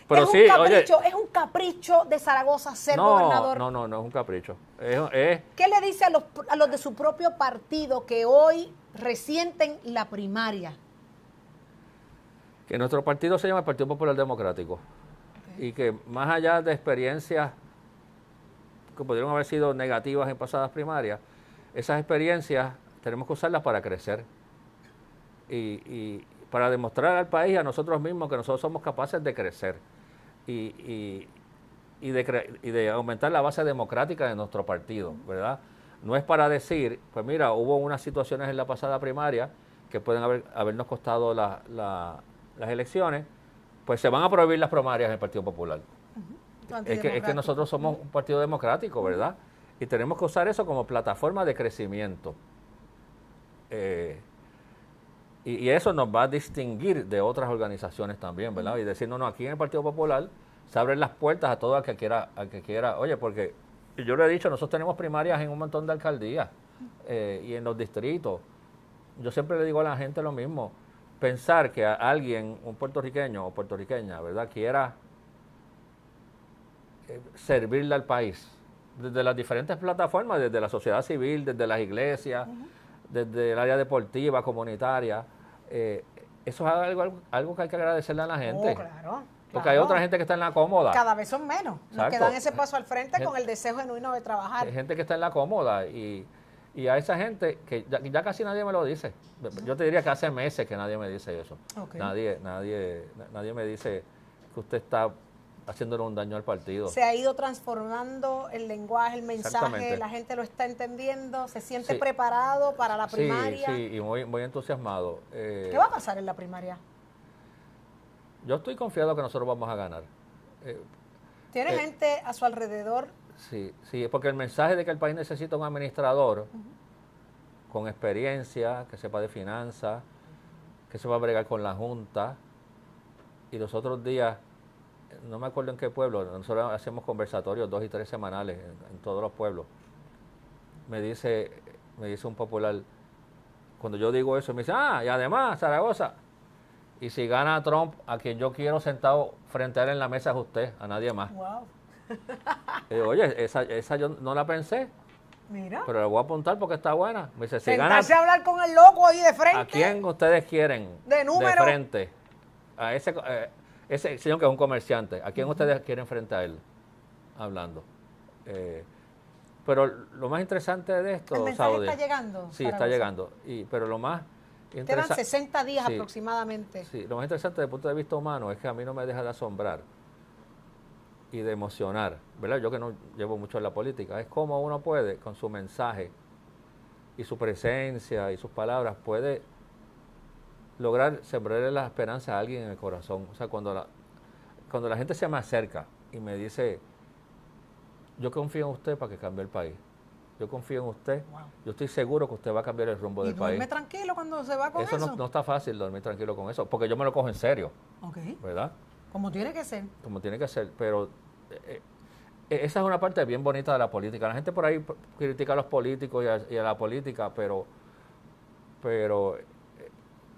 Pero sí, oye, es un capricho de Zaragoza ser gobernador. No es un capricho. ¿Qué le dice a los de su propio partido que hoy resienten la primaria? Que nuestro partido se llama el Partido Popular Democrático. Y que más allá de experiencias que pudieron haber sido negativas en pasadas primarias, esas experiencias tenemos que usarlas para crecer y para demostrar al país y a nosotros mismos que nosotros somos capaces de crecer y de aumentar la base democrática de nuestro partido, ¿verdad? No es para decir, pues mira, hubo unas situaciones en la pasada primaria que pueden habernos costado las elecciones, pues se van a prohibir las primarias en el Partido Popular. Es que nosotros somos un partido democrático, ¿verdad? Y tenemos que usar eso como plataforma de crecimiento. Y eso nos va a distinguir de otras organizaciones también, ¿verdad? Y decir, no, aquí en el Partido Popular se abren las puertas a todo al que quiera. Oye, porque yo le he dicho, nosotros tenemos primarias en un montón de alcaldías y en los distritos. Yo siempre le digo a la gente lo mismo. Pensar que alguien, un puertorriqueño o puertorriqueña, ¿verdad?, quiera servirle al país desde las diferentes plataformas, desde la sociedad civil, desde las iglesias, desde el área deportiva, comunitaria. Eso es algo que hay que agradecerle a la gente. Claro. Porque hay otra gente que está en la cómoda. Cada vez son menos. Los que dan ese paso al frente con el deseo genuino de trabajar. Hay gente que está en la cómoda y a esa gente que ya casi nadie me lo dice. Yo te diría que hace meses que nadie me dice eso. Okay. Nadie me dice que usted está haciéndole un daño al partido. Se ha ido transformando el lenguaje, el mensaje, la gente lo está entendiendo, se siente preparado para la primaria. Sí, y muy entusiasmado. ¿Qué va a pasar en la primaria? Yo estoy confiado que nosotros vamos a ganar. ¿Tiene gente a su alrededor? Sí, porque el mensaje de que el país necesita un administrador con experiencia, que sepa de finanzas, que sepa bregar con la Junta. Y los otros días, no me acuerdo en qué pueblo, nosotros hacemos conversatorios 2 y 3 semanales en todos los pueblos. Me dice un popular, cuando yo digo eso, me dice, y además, Zaragoza. Y si gana Trump, a quien yo quiero sentado frente a él en la mesa es usted, a nadie más. Wow. Y digo, oye, esa yo no la pensé, Mira. pero la voy a apuntar porque está buena. Me dice, si gana, Sentarse a hablar con el loco ahí de frente. ¿a quién ustedes quieren De número. frente? A ese señor que es un comerciante. ¿A quién ustedes quieren frente a él? Hablando. Pero lo más interesante de esto, El mensaje Saudi, está llegando. sí, está llegando. Pero lo más Quedan interesante, 60 días sí, aproximadamente. sí, lo más interesante desde el punto de vista humano es que a mí no me deja de asombrar y de emocionar, ¿verdad? Yo que no llevo mucho en la política, es cómo uno puede, con su mensaje y su presencia y sus palabras, puede lograr sembrarle la esperanza a alguien en el corazón. O sea, cuando la gente se me acerca y me dice, yo confío en usted para que cambie el país. Yo confío en usted. Wow. Yo estoy seguro que usted va a cambiar el rumbo del Y país. duerme tranquilo cuando se va con eso. Eso no está fácil dormir tranquilo con eso, porque yo me lo cojo en serio, Ok. ¿verdad? Como tiene que ser. Como tiene que ser. Pero esa es una parte bien bonita de la política. La gente por ahí critica a los políticos y a la política, pero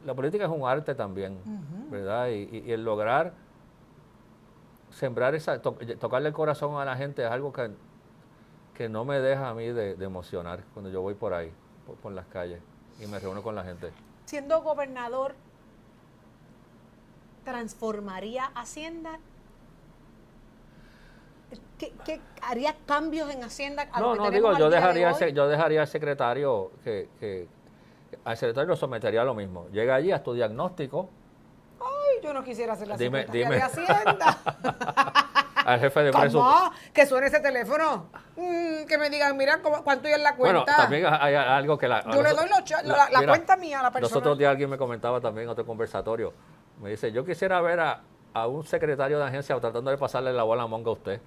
la política es un arte también, ¿verdad? Y el lograr sembrar tocarle el corazón a la gente es algo que no me deja a mí de emocionar cuando yo voy por ahí, por las calles y me reúno con la gente. Siendo gobernador, ¿transformaría Hacienda? ¿Qué haría cambios en Hacienda? Yo dejaría al secretario al secretario lo sometería a lo mismo. Llega allí a tu diagnóstico. Ay, yo no quisiera hacer la secretaria dime. de Hacienda. Al jefe de ¿Cómo? presupuesto. Que suene ese teléfono. Que me digan, mira cuánto hay en la cuenta. Bueno, también hay algo que yo le doy la mira, cuenta mía a la persona. Los otros días alguien me comentaba también en otro conversatorio. Me dice, yo quisiera ver a un secretario de agencia tratando de pasarle la bola a monga a usted.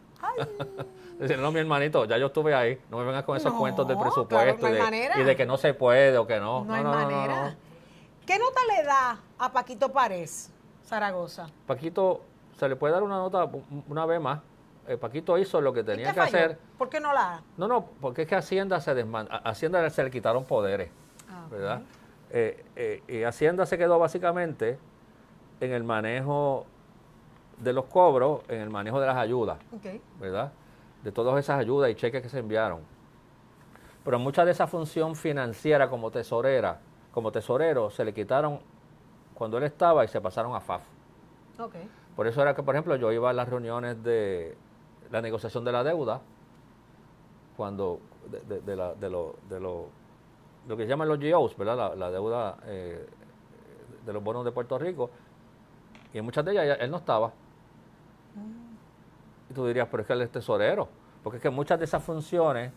Dice, no, mi hermanito, ya yo estuve ahí. No me vengas con esos cuentos del presupuesto claro, no hay y de que no se puede o que no. No hay manera. ¿Qué nota le da a Paquito Párez, Zaragoza? Paquito, se le puede dar una nota una vez más. Paquito hizo lo que tenía que hacer. ¿Por qué no la da? No, porque es que Hacienda se Hacienda se le quitaron poderes, ¿verdad? Y Hacienda se quedó básicamente en el manejo de los cobros, en el manejo de las ayudas, ¿verdad? De todas esas ayudas y cheques que se enviaron. Pero mucha de esa función financiera como tesorero, se le quitaron cuando él estaba y se pasaron a FAF. Por eso era que, por ejemplo, yo iba a las reuniones de la negociación de la deuda, cuando de lo que se llaman los GOs, ¿verdad? La deuda de los bonos de Puerto Rico, y en muchas de ellas él no estaba. Y tú dirías, pero es que él es tesorero, porque es que muchas de esas funciones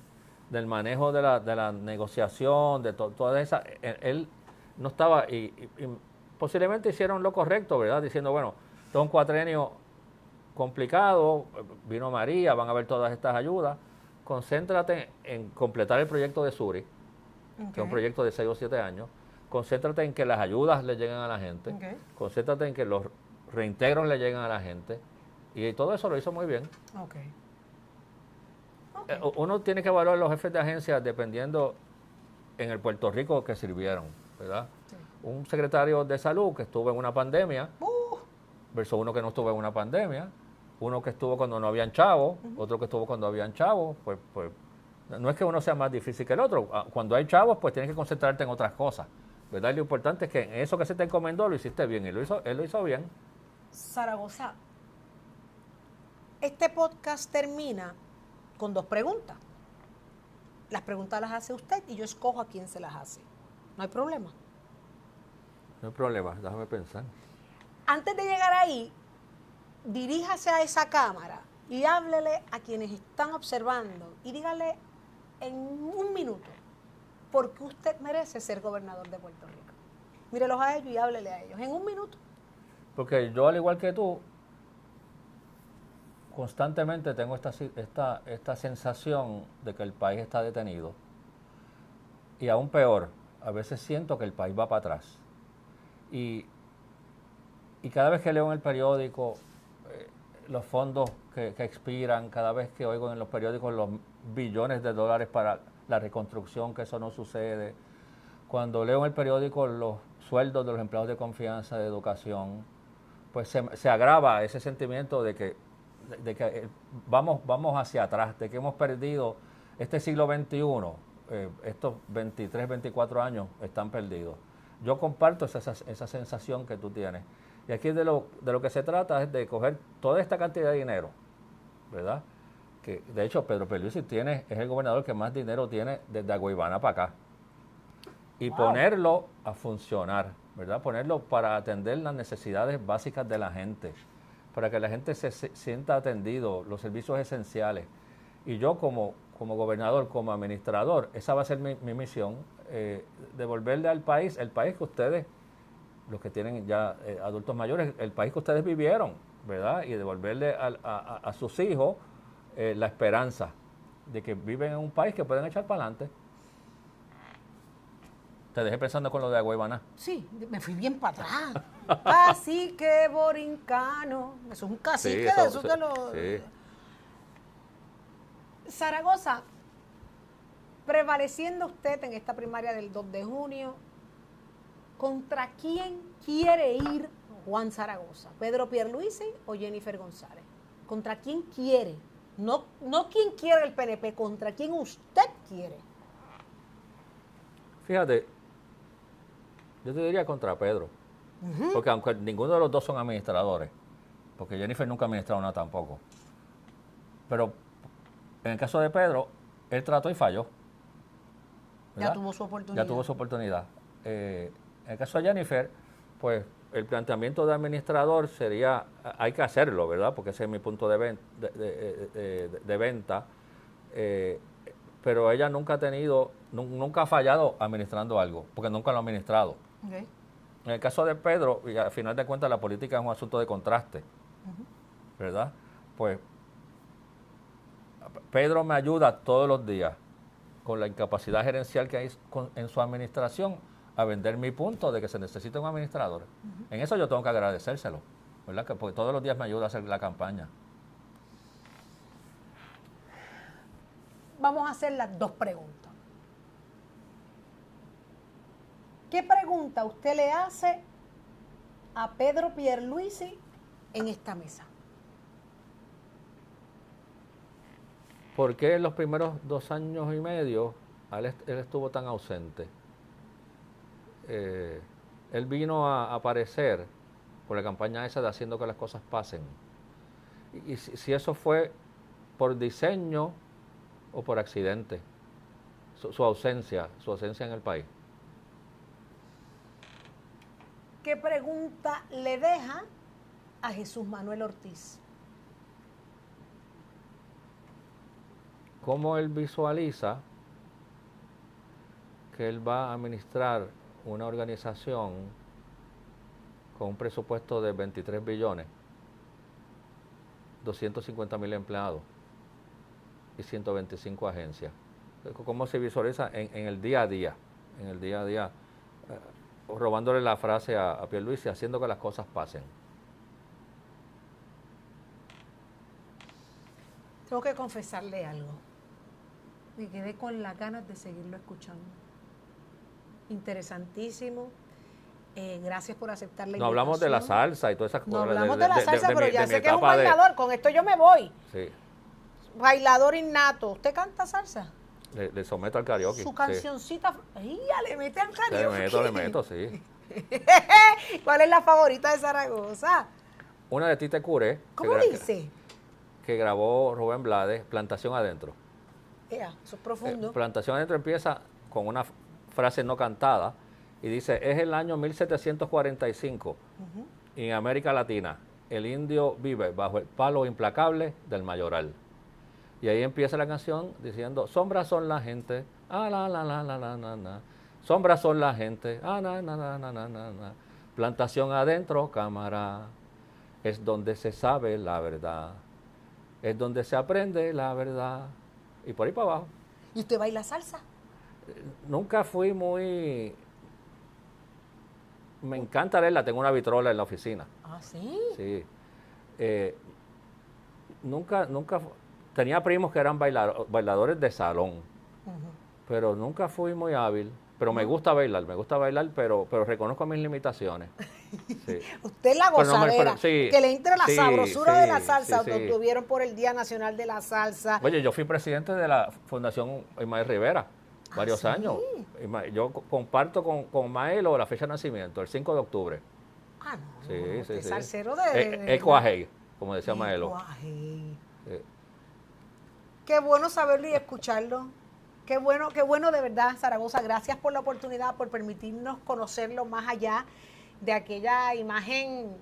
del manejo de la negociación, de todas esas, él no estaba, y posiblemente hicieron lo correcto, ¿verdad? Diciendo, bueno, todo un cuatrienio complicado, vino María, van a ver todas estas ayudas, concéntrate en completar el proyecto de Suri, que es un proyecto de 6 o 7 años, concéntrate en que las ayudas le lleguen a la gente, concéntrate en que los reintegros le lleguen a la gente, y todo eso lo hizo muy bien. Uno tiene que evaluar los jefes de agencia dependiendo en el Puerto Rico que sirvieron, ¿verdad? Sí. Un secretario de salud que estuvo en una pandemia versus uno que no estuvo en una pandemia, uno que estuvo cuando no habían chavos, otro que estuvo cuando habían chavos, pues no es que uno sea más difícil que el otro. Cuando hay chavos, pues tienes que concentrarte en otras cosas, ¿verdad? Y lo importante es que en eso que se te encomendó lo hiciste bien, y él lo hizo bien. Zaragoza, este podcast termina con 2 preguntas. Las preguntas las hace usted y yo escojo a quién se las hace. ¿No hay problema? No hay problema, déjame pensar. Antes de llegar ahí, diríjase a esa cámara y háblele a quienes están observando y dígale en 1 minuto por qué usted merece ser gobernador de Puerto Rico. Mírelos a ellos y háblele a ellos. En 1 minuto. Porque yo, al igual que tú, constantemente tengo esta sensación de que el país está detenido. Y aún peor, a veces siento que el país va para atrás. Y cada vez que leo en el periódico los fondos que expiran, cada vez que oigo en los periódicos los billones de dólares para la reconstrucción, que eso no sucede. Cuando leo en el periódico los sueldos de los empleados de confianza de educación, pues se agrava ese sentimiento de que vamos hacia atrás, de que hemos perdido este siglo XXI, estos 23, 24 años están perdidos. Yo comparto esa sensación que tú tienes. Y aquí de lo que se trata es de coger toda esta cantidad de dinero, ¿verdad? Que de hecho Pedro Pierluisi es el gobernador que más dinero tiene desde Aguaybana para acá. Y ponerlo a funcionar, ¿verdad? Ponerlo para atender las necesidades básicas de la gente, para que la gente se sienta atendido, los servicios esenciales. Y yo como gobernador, como administrador, esa va a ser mi misión, devolverle al país, el país que ustedes, los que tienen ya adultos mayores, el país que ustedes vivieron, ¿verdad? Y devolverle a sus hijos la esperanza de que viven en un país que pueden echar para adelante. Te dejé pensando con lo de Aguaybana. Sí, me fui bien para atrás. Cacique borincano. Eso es un cacique Sí, de esos que lo... Sí. Zaragoza, prevaleciendo usted en esta primaria del 2 de junio, ¿contra quién quiere ir Juan Zaragoza? ¿Pedro Pierluisi o Jennifer González? ¿Contra quién quiere? No quién quiere el PNP, ¿contra quién usted quiere? Fíjate, yo te diría contra Pedro. Porque aunque ninguno de los dos son administradores, porque Jennifer nunca ha administrado nada tampoco. Pero en el caso de Pedro, él trató y falló, ¿verdad? Ya tuvo su oportunidad. Ya tuvo su oportunidad. En el caso de Jennifer, pues el planteamiento de administrador sería, hay que hacerlo, ¿verdad? Porque ese es mi punto de venta. Pero ella nunca ha tenido, nunca ha fallado administrando algo, porque nunca lo ha administrado. Okay. En el caso de Pedro, y al final de cuentas la política es un asunto de contraste, ¿verdad? Pues Pedro me ayuda todos los días con la incapacidad gerencial que hay en su administración a vender mi punto de que se necesita un administrador. En eso yo tengo que agradecérselo, ¿verdad? Porque todos los días me ayuda a hacer la campaña. Vamos a hacer las dos preguntas. ¿Qué pregunta usted le hace a Pedro Pierluisi en esta mesa? ¿Por qué en los primeros 2 años y medio él estuvo tan ausente? Él vino a aparecer por la campaña esa de haciendo que las cosas pasen. Y si eso fue por diseño o por accidente, su ausencia en el país. ¿Qué pregunta le deja a Jesús Manuel Ortiz? ¿Cómo él visualiza que él va a administrar una organización con un presupuesto de 23 billones, 250,000 empleados y 125 agencias? ¿Cómo se visualiza en el día a día? En el día a día, robándole la frase a Pierluisi, haciendo que las cosas pasen. Tengo que confesarle algo. Me quedé con las ganas de seguirlo escuchando. Interesantísimo. Gracias por aceptar la invitación. No hablamos de la salsa y todas esas cosas. No hablamos de la salsa, pero ya sé que es un etapa bailador. Con esto yo me voy. Sí, Bailador innato. ¿Usted canta salsa? le someto al karaoke. Su cancioncita. ¡Ay, ya le mete al karaoke! Le meto, sí. ¿Cuál es la favorita de Zaragoza? Una de Tite Curé. ¿Cómo dice? Que grabó Rubén Blades, Plantación Adentro. Eso es profundo. Plantación Adentro empieza con una frase no cantada y dice, es el año 1745 y en América Latina el indio vive bajo el palo implacable del mayoral. Y ahí empieza la canción diciendo, sombras son la gente, ah, la, la, la, la, la, la, la. Sombras son la gente, ah, na, na, na, na, na, na. Plantación adentro, cámara, es donde se sabe la verdad, es donde se aprende la verdad. Y por ahí para abajo. ¿Y usted baila salsa? Nunca fui muy... Me encanta leerla, tengo una vitrola en la oficina. ¿Ah, sí? Sí. Nunca... Tenía primos que eran bailadores de salón, pero nunca fui muy hábil. Pero me gusta bailar, pero reconozco mis limitaciones. Sí. Usted es la gozadera, sí, que le entre la sabrosura de la salsa, sí. lo tuvieron por el Día Nacional de la Salsa. Oye, yo fui presidente de la Fundación Ismael Rivera varios años. Yo comparto con Mael la fecha de nacimiento, el 5 de octubre. Ah, no, Sí. salsero de Ecuajei, como decía Maelo. Qué bueno saberlo y escucharlo. Qué bueno de verdad, Zaragoza. Gracias por la oportunidad, por permitirnos conocerlo más allá de aquella imagen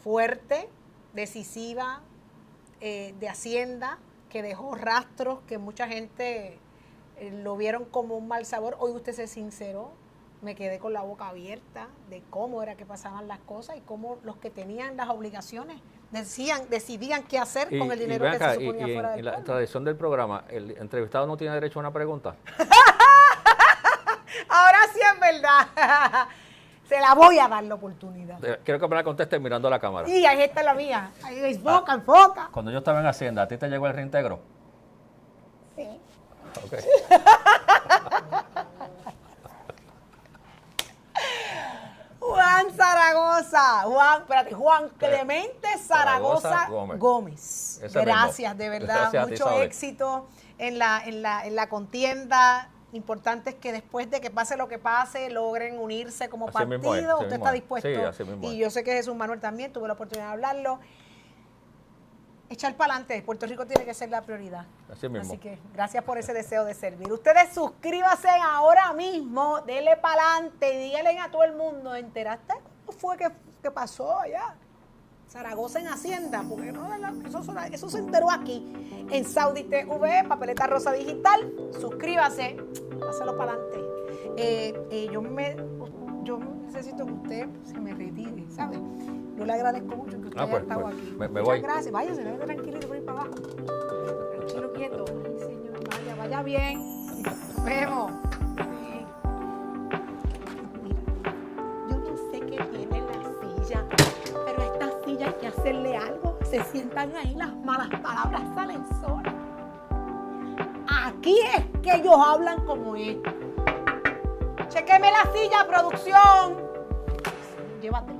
fuerte, decisiva, de Hacienda, que dejó rastros, que mucha gente lo vieron como un mal sabor. Hoy usted se sinceró, me quedé con la boca abierta de cómo era que pasaban las cosas y cómo los que tenían las obligaciones decidían qué hacer con el dinero que se suponía fuera del la pueblo. tradición del programa, el entrevistado no tiene derecho a una pregunta. Ahora sí es verdad. Se la voy a dar la oportunidad. Quiero que me la conteste mirando a la cámara. Y ahí está la mía. Ahí enfoca. Cuando yo estaba en Hacienda, ¿a ti te llegó el reintegro? Sí. Okay. Juan Zaragoza, Juan Clemente Zaragoza Gómez. Gracias, de verdad, gracias mucho éxito en la contienda. Importante es que después de que pase lo que pase, logren unirse como partido. Usted está dispuesto. Sí, así mismo. Y yo sé que Jesús Manuel también, tuve la oportunidad de hablarlo. Echar para adelante, Puerto Rico tiene que ser la prioridad. Así mismo. Así que gracias por ese deseo de servir. Ustedes suscríbanse ahora mismo, denle para adelante y díganle a todo el mundo, ¿enteraste cómo fue que pasó allá? Zaragoza en Hacienda, porque no, eso se enteró aquí, en Saudi TV, Papeleta Rosa Digital. Suscríbase, pásalo para adelante. Yo necesito que usted se me retire, ¿sabe? Yo le agradezco mucho que usted haya estado aquí. Me Muchas voy. gracias. Váyase, vaya tranquilito por ir para abajo. Tranquilo, quieto. Ay, señor, vaya bien. Nos vemos. Sí. Mira, yo no sé qué tiene la silla, pero esta silla hay que hacerle algo. Se sientan ahí, las malas palabras salen solas. Aquí es que ellos hablan como es. Chequeme la silla, producción. Llévatela.